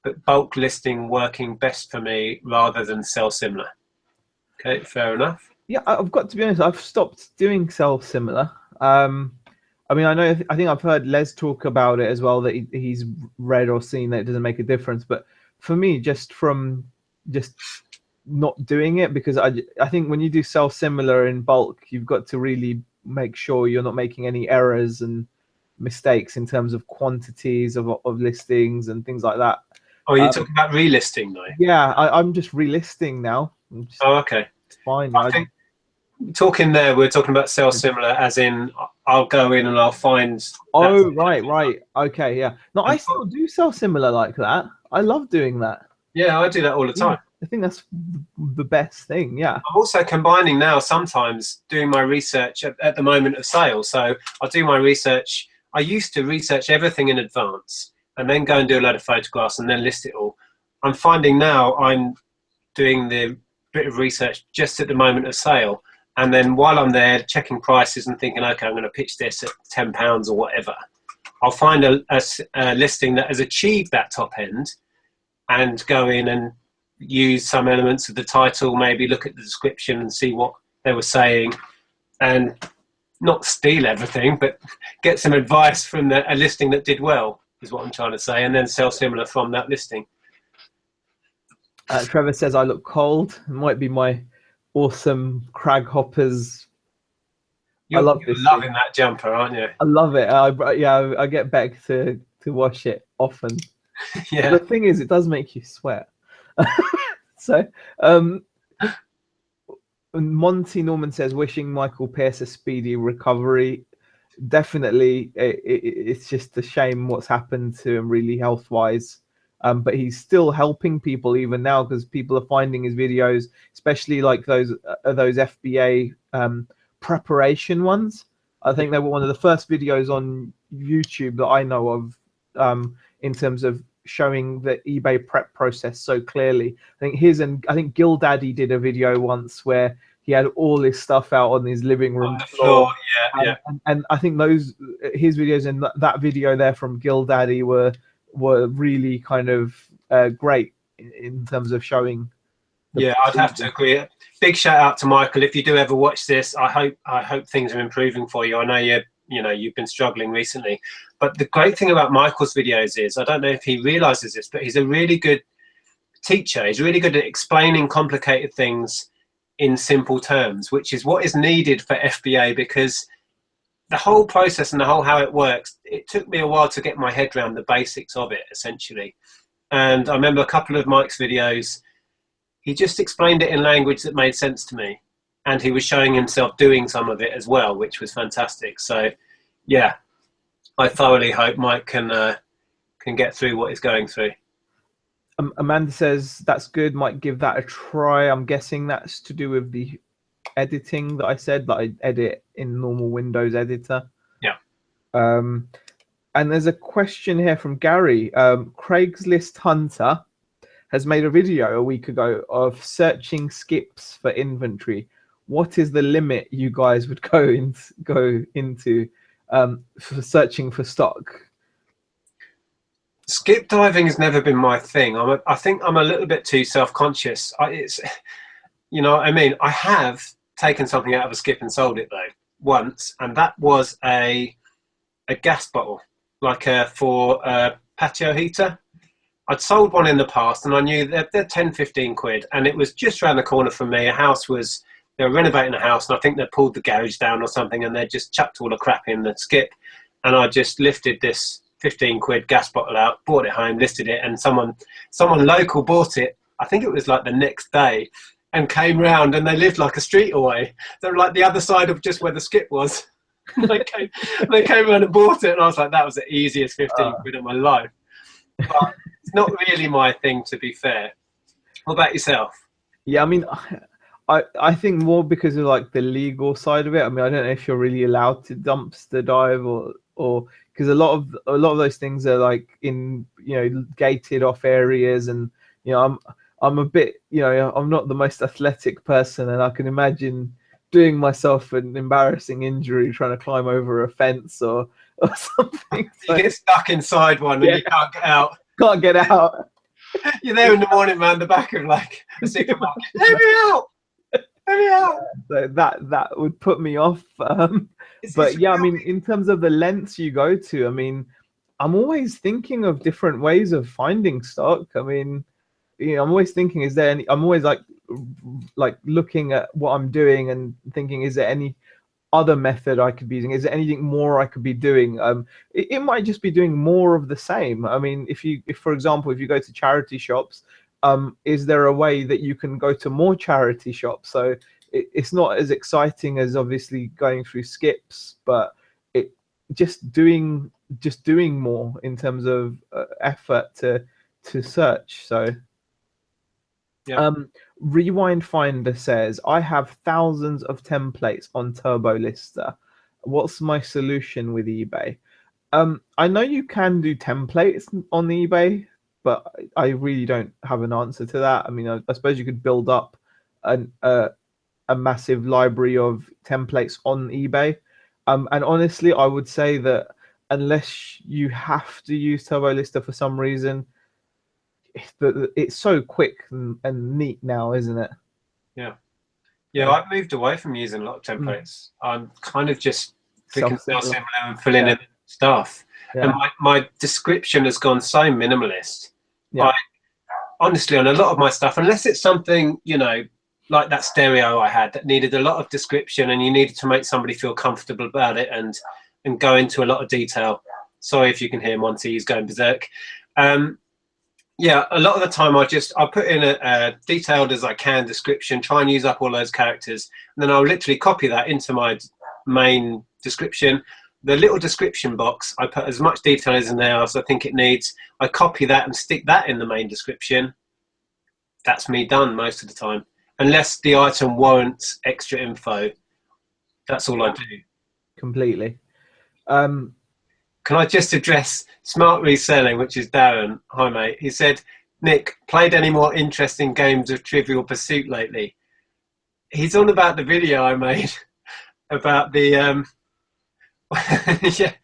but bulk listing working best for me rather than sell similar. Okay, fair enough. Yeah, I've got to be honest. I've stopped doing sell similar. I mean, I think I've heard Les talk about it as well, that he's read or seen that it doesn't make a difference. But for me, just not doing it, because I think when you do sell similar in bulk, you've got to really make sure you're not making any errors and mistakes in terms of quantities of listings and things like that. Oh, you're talking about relisting though? Yeah, I'm just relisting now. Oh, okay. It's fine. I think talking there, we're talking about sell similar as in I'll go in and I'll find. Oh, right. Okay, yeah. No, I still do sell similar like that. I love doing that. Yeah, I do that all the time. I think that's the best thing, yeah. I'm also combining now, sometimes doing my research at the moment of sale. So I'll do my research. I used to research everything in advance and then go and do a load of photographs and then list it all. I'm finding now I'm doing the bit of research just at the moment of sale. And then while I'm there checking prices and thinking, okay, I'm going to pitch this at £10 or whatever, I'll find a listing that has achieved that top end and go in and use some elements of the title, maybe look at the description and see what they were saying, and not steal everything, but get some advice from a listing that did well, is what I'm trying to say, and then sell similar from that listing. Trevor says I look cold. It might be my awesome crag hoppers. I love this. You're loving that jumper, aren't you? I love it. I get back to wash it often. Yeah. The thing is, it does make you sweat. So, Monty Norman says, wishing Michael Pearce a speedy recovery. Definitely, it's just a shame what's happened to him, really, health-wise. But he's still helping people even now, because people are finding his videos, especially like those FBA preparation ones. I think they were one of the first videos on YouTube that I know of, in terms of showing the eBay prep process so clearly. I think GilDaddy did a video once where he had all his stuff out on his living room on the floor. Yeah. And I think his videos in that video there from GilDaddy were really kind of great in terms of showing. Yeah, I'd have to agree. Big shout out to Michael. If you do ever watch this, I hope things are improving for you. I know you've been struggling recently, but the great thing about Michael's videos is, I don't know if he realizes this, but he's a really good teacher. He's really good at explaining complicated things in simple terms, which is what is needed for FBA, because the whole process and the whole how it works, it took me a while to get my head around the basics of it, essentially. And I remember a couple of Mike's videos, he just explained it in language that made sense to me. And he was showing himself doing some of it as well, which was fantastic. So, yeah, I thoroughly hope Mike can get through what he's going through. Amanda says, that's good, might give that a try. I'm guessing that's to do with the editing that I said, that I edit in normal Windows editor. Yeah. And there's a question here from Gary. Craigslist Hunter has made a video a week ago of searching skips for inventory. What is the limit you guys would go into for searching for stock? Skip diving has never been my thing. I think I'm a little bit too self-conscious. It's, you know what I mean? I have taken something out of a skip and sold it though once, and that was a gas bottle, like for a patio heater. I'd sold one in the past and I knew they're 10, 15 quid, and it was just around the corner from me. They were renovating a house, and I think they pulled the garage down or something, and they just chucked all the crap in the skip. And I just lifted this 15 quid gas bottle out, brought it home, listed it, and someone local bought it. I think it was like the next day, and came round, and they lived like a street away. They were like the other side of just where the skip was. they came around and bought it, and I was like, that was the easiest 15 quid of my life. But it's not really my thing, to be fair. What about yourself? Yeah, I mean, I think more because of like the legal side of it. I mean, I don't know if you're really allowed to dumpster dive or because a lot of those things are like in, gated off areas, and I'm a bit, I'm not the most athletic person, and I can imagine doing myself an embarrassing injury trying to climb over a fence or something. You get stuck inside one and you can't get out. Can't get out. You're there in the morning, man, the back of like a supermarket. Let me out! Let me out! So that would put me off. But yeah, I mean, in terms of the lengths you go to, I mean, I'm always thinking of different ways of finding stock. I mean, I'm always thinking, is there any? I'm always like looking at what I'm doing and thinking, is there any other method I could be using? Is there anything more I could be doing? It might just be doing more of the same. I mean, if for example, if you go to charity shops, is there a way that you can go to more charity shops? So it's not as exciting as obviously going through skips, but it just doing more in terms of effort to search. So yeah. Rewind Finder says, I have thousands of templates on Turbo Lister. What's my solution with eBay? I know you can do templates on eBay, but I really don't have an answer to that. I mean, I suppose you could build up a massive library of templates on eBay. And honestly, I would say that unless you have to use Turbo Lister for some reason, it's so quick and neat now, isn't it? Yeah, I've moved away from using a lot of templates. I'm kind of just similar and filling in stuff. And my description has gone so minimalist. Honestly, on a lot of my stuff, unless it's something, like that stereo I had that needed a lot of description and you needed to make somebody feel comfortable about it and go into a lot of detail. Sorry if you can hear Monty, he's going berserk. Yeah, a lot of the time I'll put in a detailed as I can description, try and use up all those characters, and then I'll literally copy that into my main description. The little description box, I put as much detail as in there as I think it needs. I copy that and stick that in the main description. That's me done most of the time. Unless the item warrants extra info, that's all I do. Completely. Can I just address Smart Reselling, which is Darren? Hi, mate. He said, Nick, played any more interesting games of Trivial Pursuit lately? He's on about the video I made about the the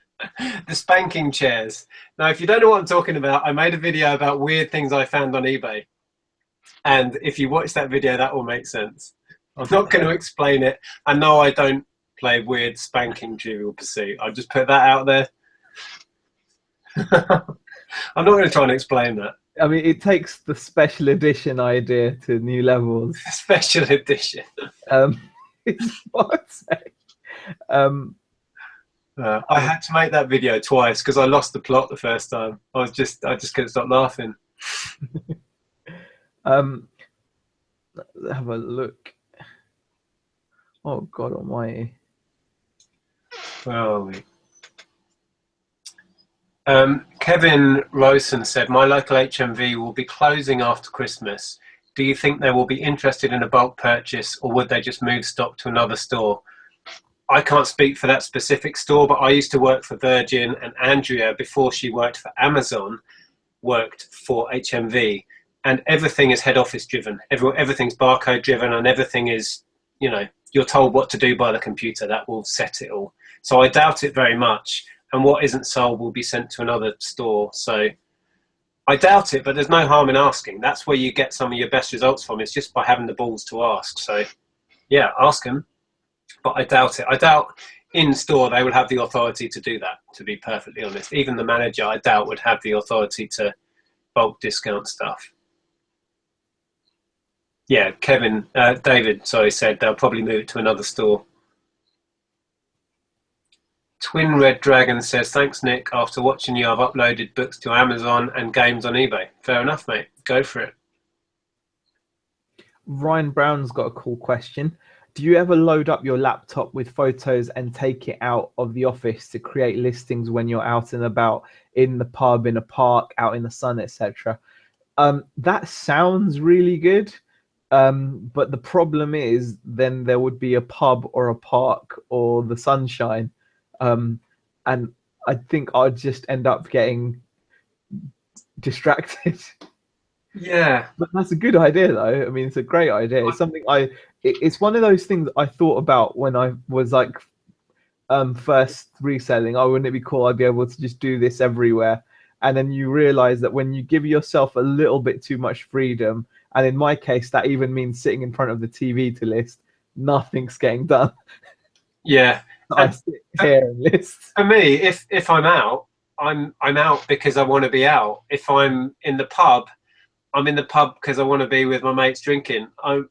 spanking chairs. Now, if you don't know what I'm talking about, I made a video about weird things I found on eBay. And if you watch that video, that will make sense. I'm not going to explain it. I know I don't play weird spanking Trivial Pursuit. I'll just put that out there. I'm not going to try and explain that. I mean, it takes the special edition idea to new levels. Special edition. It's what I'd say. I had to make that video twice because I lost the plot the first time. I just couldn't stop laughing. Let's have a look. Oh God Almighty. Where are we? Kevin Lowson said, my local HMV will be closing after Christmas. Do you think they will be interested in a bulk purchase, or would they just move stock to another store? I can't speak for that specific store, but I used to work for Virgin, and Andrea, before she worked for Amazon, worked for HMV, and everything is head office driven. Everything's barcode driven, and everything is, you're told what to do by the computer. That will set it all. So I doubt it very much. And what isn't sold will be sent to another store. So I doubt it, but there's no harm in asking. That's where you get some of your best results from. It's just by having the balls to ask. So yeah, ask them. But I doubt it. I doubt in store they will have the authority to do that, to be perfectly honest. Even the manager, I doubt, would have the authority to bulk discount stuff. Yeah, David, said they'll probably move it to another store. Twin Red Dragon says, thanks, Nick. After watching you, I've uploaded books to Amazon and games on eBay. Fair enough, mate. Go for it. Ryan Brown's got a cool question. Do you ever load up your laptop with photos and take it out of the office to create listings when you're out and about, in the pub, in a park, out in the sun, etc.? That sounds really good. But the problem is then there would be a pub or a park or the sunshine. And I think I'd just end up getting distracted. Yeah. But that's a good idea, though. I mean, it's a great idea. It's something it's one of those things I thought about when I was like first reselling. Oh, wouldn't it be cool? I'd be able to just do this everywhere. And then you realize that when you give yourself a little bit too much freedom, and in my case, that even means sitting in front of the TV to list, nothing's getting done. Yeah. I sit here and list. For me, if I'm out, I'm out because I want to be out. If I'm in the pub, I'm in the pub because I want to be with my mates drinking. I'm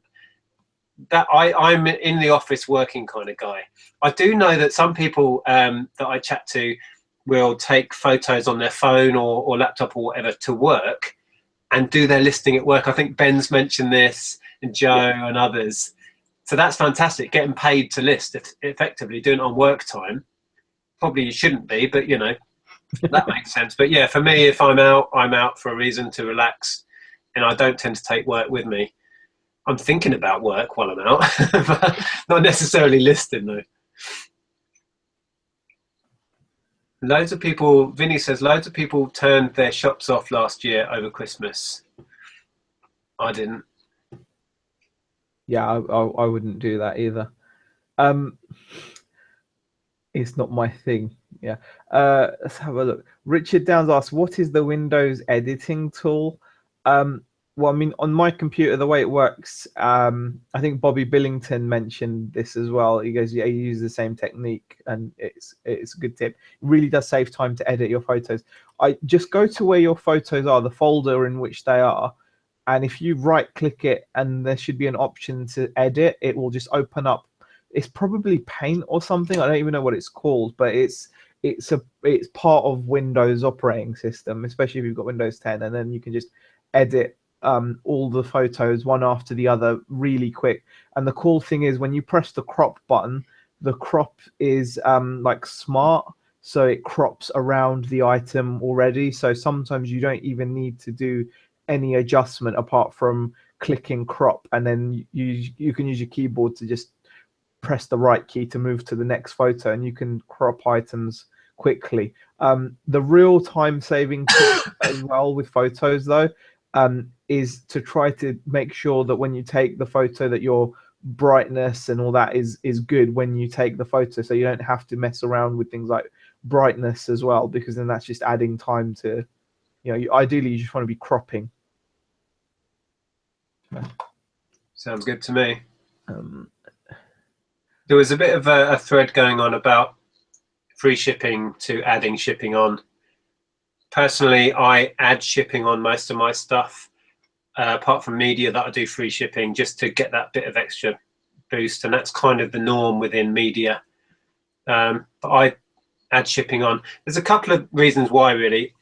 in the office working kind of guy. I do know that some people that I chat to will take photos on their phone or laptop or whatever to work and do their listing at work. I think Ben's mentioned this, and Joe and others. So that's fantastic. Getting paid to list, effectively doing it on work time. Probably you shouldn't be, but you know, that makes sense. But yeah, for me, if I'm out for a reason to relax, and I don't tend to take work with me. I'm thinking about work while I'm out, but not necessarily listing though. Loads of people, Vinny says, loads of people turned their shops off last year over Christmas. I didn't. Yeah, I wouldn't do that either. It's not my thing. Yeah. Let's have a look. Richard Downs asks, what is the Windows editing tool? Well, I mean, on my computer, the way it works, I think Bobby Billington mentioned this as well. He goes, yeah, you use the same technique, and it's a good tip. It really does save time to edit your photos. I just go to where your photos are, the folder in which they are, and if you right click it and there should be an option to edit, it will just open up. It's probably Paint or something. I don't even know what it's called, but it's part of Windows operating system, especially if you've got Windows 10, and then you can just edit all the photos one after the other really quick. And the cool thing is when you press the crop button, the crop is like smart, so it crops around the item already. So sometimes you don't even need to do any adjustment apart from clicking crop, and then you can use your keyboard to just press the right key to move to the next photo, and you can crop items quickly. The real time saving tip as well with photos though is to try to make sure that when you take the photo that your brightness and all that is good when you take the photo, so you don't have to mess around with things like brightness as well, because then that's just adding time to, you know, ideally you just want to be cropping. Sounds good to me. There was a bit of a thread going on about free shipping to adding shipping on. Personally, I add shipping on most of my stuff, apart from media that I do free shipping, just to get that bit of extra boost, and that's kind of the norm within media. But I add shipping on. There's a couple of reasons why, really.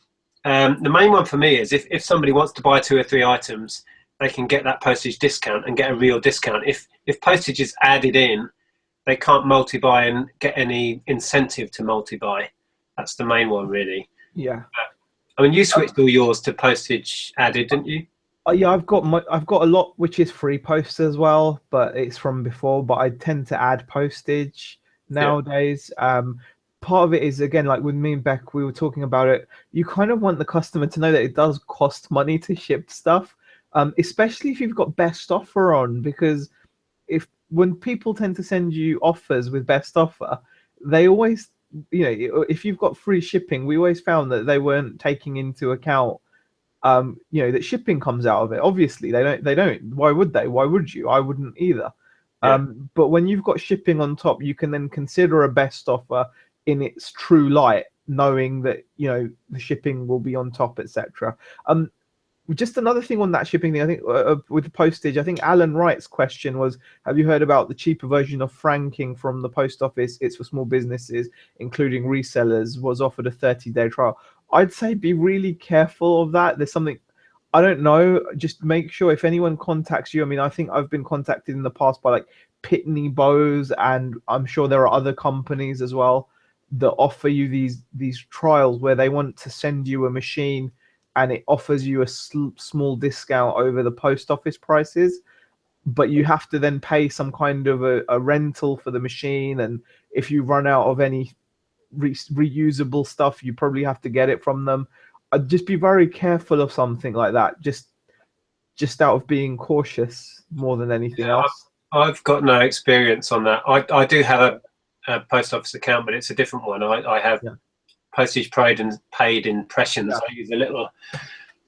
The main one for me is if somebody wants to buy 2 or 3 items, they can get that postage discount and get a real discount. If postage is added in, they can't multi-buy and get any incentive to multi-buy. That's the main one, really. Yeah. I mean, you switched all yours to postage added, didn't you? Yeah, I've got a lot which is free post as well, but it's from before. But I tend to add postage nowadays. Yeah. Part of it is, again, like with me and Beck, we were talking about it. You kind of want the customer to know that it does cost money to ship stuff, especially if you've got best offer on, because when people tend to send you offers with best offer, they always, you know, if you've got free shipping, we always found that they weren't taking into account, you know, that shipping comes out of it. Obviously, they don't. Why would they? Why would you? I wouldn't either. Yeah. But when you've got shipping on top, you can then consider a best offer in its true light, knowing that, you know, the shipping will be on top, etc. Just another thing on that shipping thing, I think with the postage, I think Alan Wright's question was, have you heard about the cheaper version of franking from the post office? It's for small businesses, including resellers, was offered a 30-day trial. I'd say be really careful of that. There's something, I don't know, just make sure if anyone contacts you. I mean, I think I've been contacted in the past by like Pitney Bowes, and I'm sure there are other companies as well that offer you these trials where they want to send you a machine and it offers you a small discount over the post office prices, but you have to then pay some kind of a rental for the machine. And if you run out of any reusable stuff, you probably have to get it from them. I'd just be very careful of something like that, just out of being cautious more than anything else. I've got no experience on that. I do have a post office account, but it's a different one. I have postage paid impressions. I use a little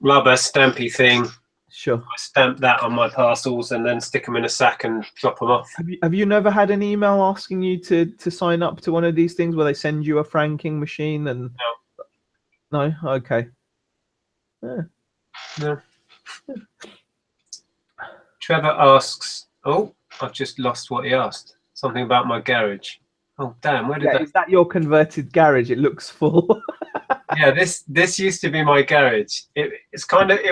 rubber stampy thing. Sure. I stamp that on my parcels and then stick them in a sack and drop them off. Have you never had an email asking you to sign up to one of these things where they send you a franking machine and no? Okay. Yeah. No. Trevor asks, oh, I've just lost what he asked. Something about my garage. Oh damn, where did that? Is that your converted garage? It looks full. Yeah, this used to be my garage. It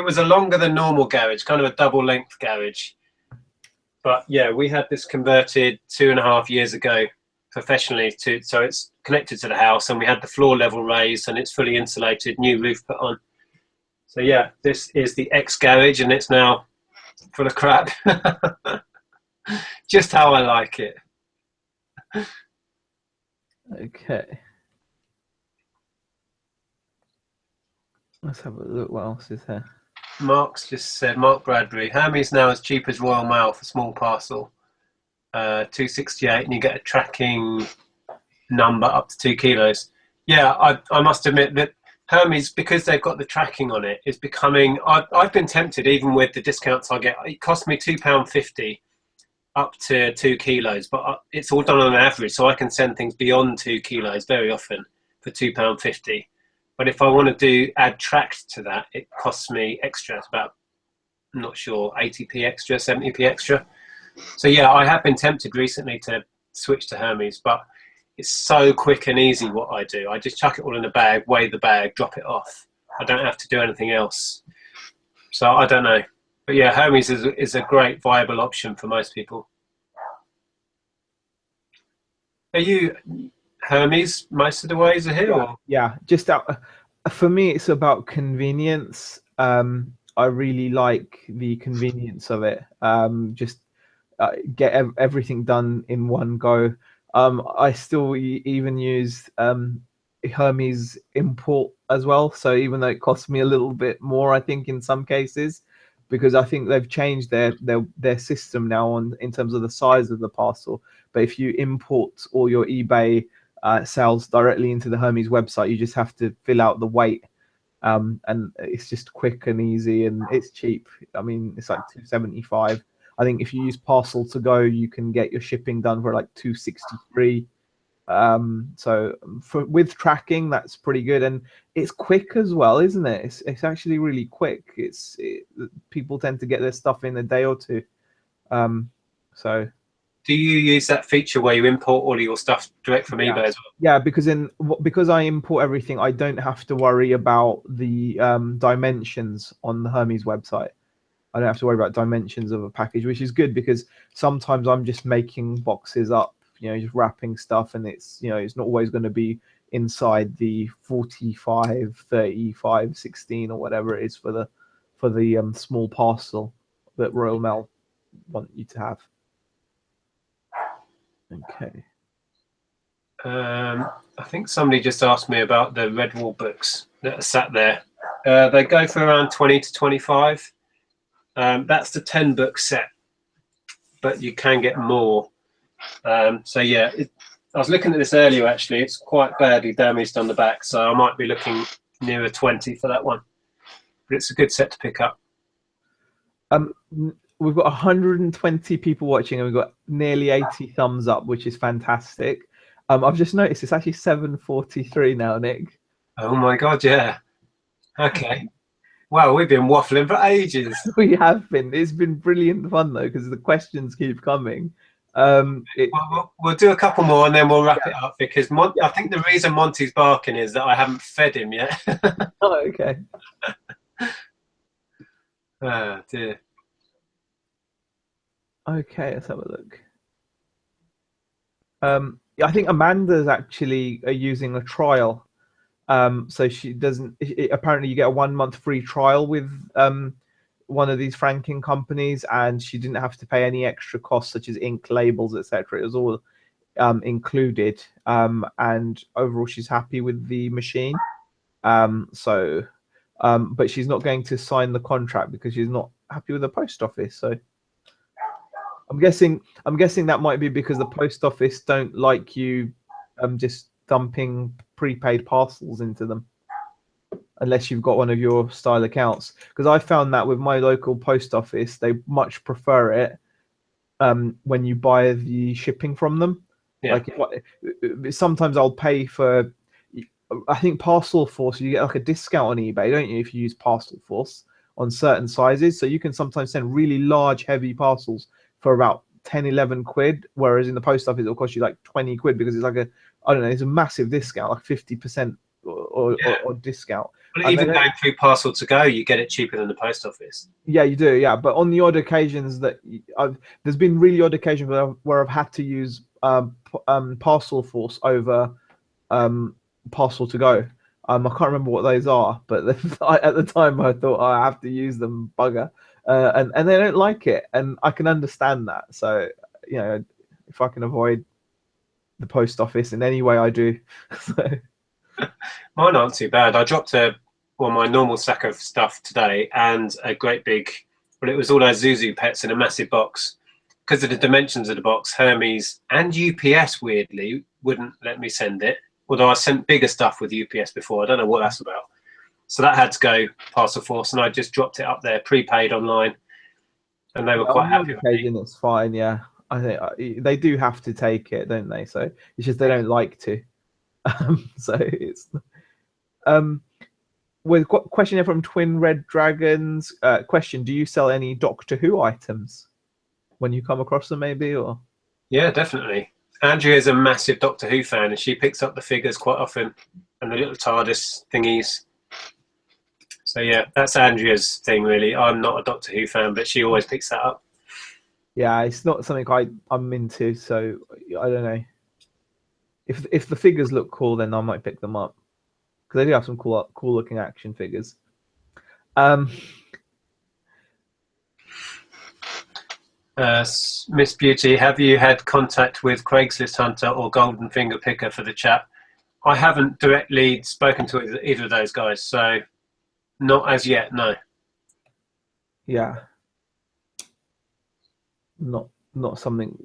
was a longer than normal garage, kind of a double length garage. But yeah, we had this converted 2.5 years ago professionally so it's connected to the house, and we had the floor level raised and it's fully insulated, new roof put on. So yeah, this is the ex garage and it's now full of crap. Just how I like it. Okay. Let's have a look. What else is there? Mark's just said, Mark Bradbury, Hermes now as cheap as Royal Mail for small parcel, 268, and you get a tracking number up to 2 kilos. Yeah, I must admit that Hermes, because they've got the tracking on it, is becoming. I've been tempted, even with the discounts I get. It cost me £2.50 up to 2 kilos, but it's all done on an average, so I can send things beyond 2 kilos very often for £2.50. But if I want to add tracked to that, it costs me extra. It's about, I'm not sure, 80p extra, 70p extra. So yeah, I have been tempted recently to switch to Hermes, but it's so quick and easy what I do. I just chuck it all in a bag, weigh the bag, drop it off. I don't have to do anything else. So I don't know. But yeah, Hermes is a great viable option for most people. Are you Hermes most of the way, Zaheer? Yeah, just for me, it's about convenience. I really like the convenience of it. Just get everything done in one go. I still even use Hermes import as well. So even though it costs me a little bit more, I think in some cases, because I think they've changed their system now in terms of the size of the parcel. But if you import all your eBay sales directly into the Hermes website, you just have to fill out the weight, and it's just quick and easy, and it's cheap. I mean, it's like $275. I think if you use Parcel to Go, you can get your shipping done for like $263. So with tracking, that's pretty good, and it's quick as well, isn't it? It's actually really quick. People tend to get their stuff in a day or two. So. Do you use that feature where you import all of your stuff direct from eBay as well? Yeah, because I import everything, I don't have to worry about the dimensions on the Hermes website. I don't have to worry about dimensions of a package, which is good because sometimes I'm just making boxes up, just wrapping stuff, and it's it's not always going to be inside the 45, 35, 16 or whatever it is for the small parcel that Royal Mail want you to have. Okay. I think somebody just asked me about the Redwall books that are sat there. They go for around 20 to 25. That's the 10 book set, but you can get more. So yeah, I was looking at this earlier actually. It's quite badly damaged on the back, so I might be looking nearer 20 for that one. But it's a good set to pick up. We've got 120 people watching and we've got nearly 80 thumbs up, which is fantastic. I've just noticed it's actually 7:43 now, Nick. Oh my God, yeah. Okay. Wow, we've been waffling for ages. We have been. It's been brilliant fun though, because the questions keep coming. We'll do a couple more and then we'll wrap it up, because I think the reason Monty's barking is that I haven't fed him yet. Oh, okay. Oh dear. Okay, let's have a look. I think Amanda's actually using a trial. So she doesn't. Apparently, you get a 1 month free trial with one of these franking companies, and she didn't have to pay any extra costs such as ink, labels, etc. It was all included, and overall she's happy with the machine. So but she's not going to sign the contract because she's not happy with the post office. So I'm guessing that might be because the post office don't like you just dumping prepaid parcels into them unless you've got one of your style accounts. Because I found that with my local post office, they much prefer it when you buy the shipping from them. Yeah. Like sometimes I'll pay for, I think Parcel Force, you get like a discount on eBay, don't you, if you use Parcel Force on certain sizes. So you can sometimes send really large, heavy parcels for about 10, 11 quid, whereas in the post office it'll cost you like 20 quid because it's like a, I don't know, it's a massive discount, like 50% or discount. Well, even going through Parcel to Go, you get it cheaper than the post office. Yeah, you do. Yeah, but on the odd occasions that there's been really odd occasions where I've had to use Parcel Force over Parcel to Go. I can't remember what those are, but at the time I thought I have to use them, bugger, and they don't like it, and I can understand that. So you know, if I can avoid the post office in any way, I do. So. Mine aren't too bad. I dropped my normal stack of stuff today and a great big, well, it was all our Zuzu pets in a massive box. Because of the dimensions of the box, Hermes and UPS weirdly wouldn't let me send it. Although I sent bigger stuff with UPS before. I don't know what that's about. So that had to go Parcel Force, and I just dropped it up there, prepaid online, and they were quite happy with it. It's fine, yeah. I think they do have to take it, don't they? So it's just they don't like to. So it's with question here from Twin Red Dragons. Question: do you sell any Doctor Who items when you come across them, maybe? Or yeah, definitely. Andrea is a massive Doctor Who fan, and she picks up the figures quite often and the little TARDIS thingies. So yeah, that's Andrea's thing, really. I'm not a Doctor Who fan, but she always picks that up. Yeah, it's not something I'm into, so I don't know. If the figures look cool, then I might pick them up because they do have some cool looking action figures. Miss Beauty, have you had contact with Craigslist Hunter or Golden Finger Picker for the chat? I haven't directly spoken to either of those guys, so not as yet, no. Yeah. Not something.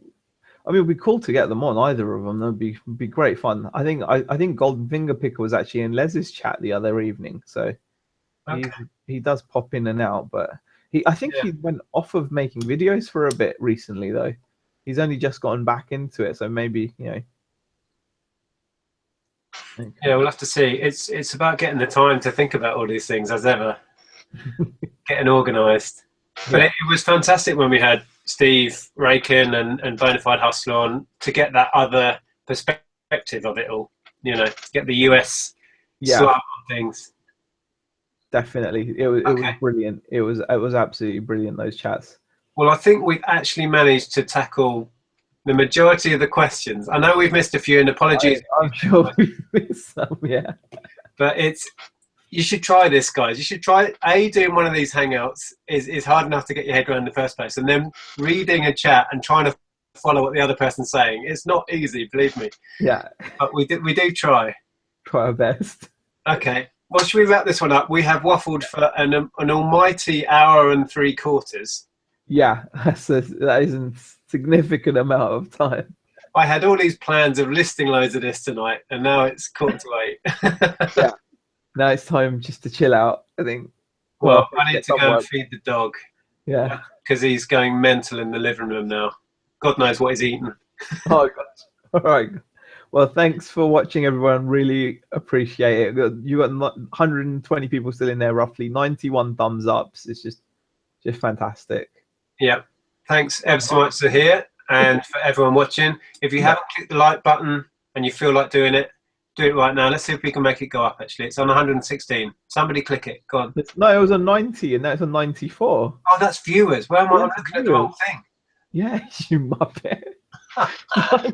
I mean, it'd be cool to get them on, either of them. That'd be great fun. I think Golden Finger Picker was actually in Les's chat the other evening, so okay. He does pop in and out, but I think he went off of making videos for a bit recently, though. He's only just gotten back into it, so maybe, you know. Okay. Yeah, we'll have to see. It's about getting the time to think about all these things, as ever. Getting organised. But it was fantastic when we had Steve Rakin and Bonafide Hustler on to get that other perspective of it all. You know, get the US slant on things. Definitely, it was brilliant. It was absolutely brilliant, those chats. Well, I think we've actually managed to tackle the majority of the questions. I know we've missed a few, and apologies. I'm sure we've missed some, yeah. But you should try this, guys. You should try doing one of these hangouts is hard enough to get your head around in the first place, and then reading a chat and trying to follow what the other person's saying. It's not easy, believe me. Yeah. But we do try. Try our best. Okay. Well, should we wrap this one up? We have waffled for an almighty hour and 3/4. Yeah, that is a significant amount of time. I had all these plans of listing loads of this tonight, and now it's 7:45. Yeah. Now it's time just to chill out, I think. Well, I need to go and feed the dog. Yeah. Because he's going mental in the living room now. God knows what he's eating. Oh, God. All right. Well, thanks for watching, everyone. Really appreciate it. You got 120 people still in there, roughly 91 thumbs ups. It's just fantastic. Yeah. Thanks ever so much, Zaheer, and for everyone watching. If you haven't clicked the like button and you feel like doing it, do it right now. Let's see if we can make it go up, actually. It's on 116. Somebody click it. Go on. No, it was on 90, and now it's on 94. Oh, that's viewers. Where am I? I'm looking at the wrong thing. Yeah, you muppet. I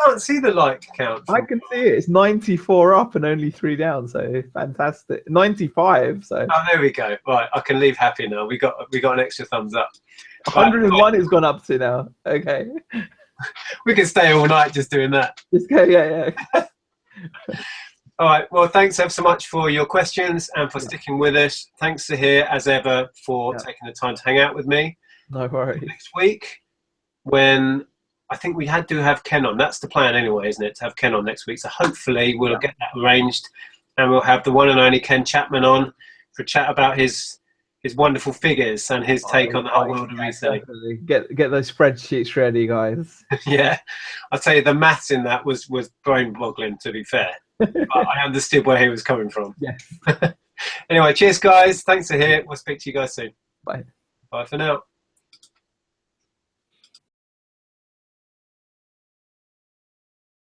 can't see the like count. I can see it. It's 94 up and only 3 down, so fantastic. 95. So. Oh, there we go. Right, I can leave happy now. We got an extra thumbs up. 101 has gone up to now. Okay. We can stay all night just doing that. Just go, yeah. All right. Well, thanks ever so much for your questions and for sticking with us. Thanks, Zaheer, as ever, for taking the time to hang out with me. No worries. Next week, when I think we had to have Ken on. That's the plan anyway, isn't it? To have Ken on next week. So hopefully we'll get that arranged, and we'll have the one and only Ken Chapman on for a chat about his wonderful figures and his take on the whole world of reselling. Get those spreadsheets ready, guys. Yeah, I'll tell you, the maths in that was brain-boggling, to be fair. But I understood where he was coming from. Yes. Anyway, cheers, guys. Thanks for here. We'll speak to you guys soon. Bye. Bye for now.